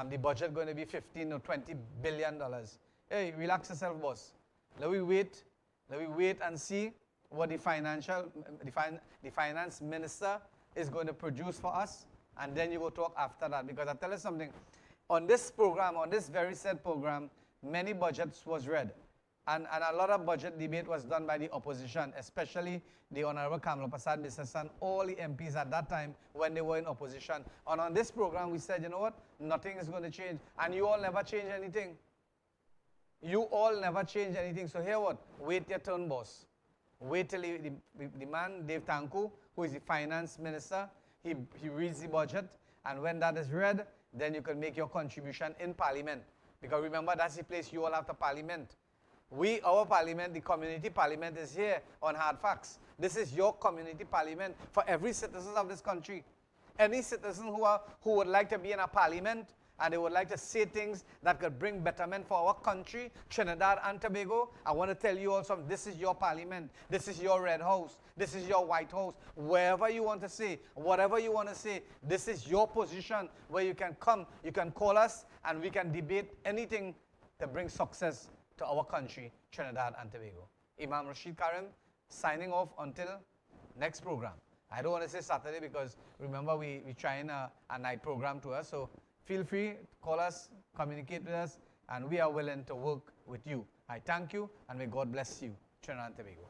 the budget going to be $15 or $20 billion. Hey, relax yourself, boss. Let me wait and see what the finance minister is going to produce for us, and then you go talk after that. Because I tell you something, on this program, on this very said program, many budgets was read. And a lot of budget debate was done by the opposition, especially the Honorable Kamala Prasad Biswas and all the MPs at that time when they were in opposition. And on this program, we said, you know what, nothing is going to change. And you all never change anything. You all never change anything. So here what? Wait your turn, boss. Wait till the man, Dave Tanku, who is the finance minister, he reads the budget. And when that is read, then you can make your contribution in Parliament. Because remember, that's the place you all have to Parliament. Our Parliament, the community Parliament is here on Hard Facts. This is your community Parliament for every citizen of this country. Any citizen who would like to be in a Parliament and they would like to say things that could bring betterment for our country, Trinidad and Tobago, I want to tell you also, this is your Parliament. This is your Red House. This is your White House. Wherever you want to say, whatever you want to say, this is your position where you can come, you can call us, and we can debate anything that brings success to our country, Trinidad and Tobago. Imam Rashid Karim, signing off until next program. I don't want to say Saturday because remember we're trying a night program to us. So feel free, call us, communicate with us, and we are willing to work with you. I thank you, and may God bless you, Trinidad and Tobago.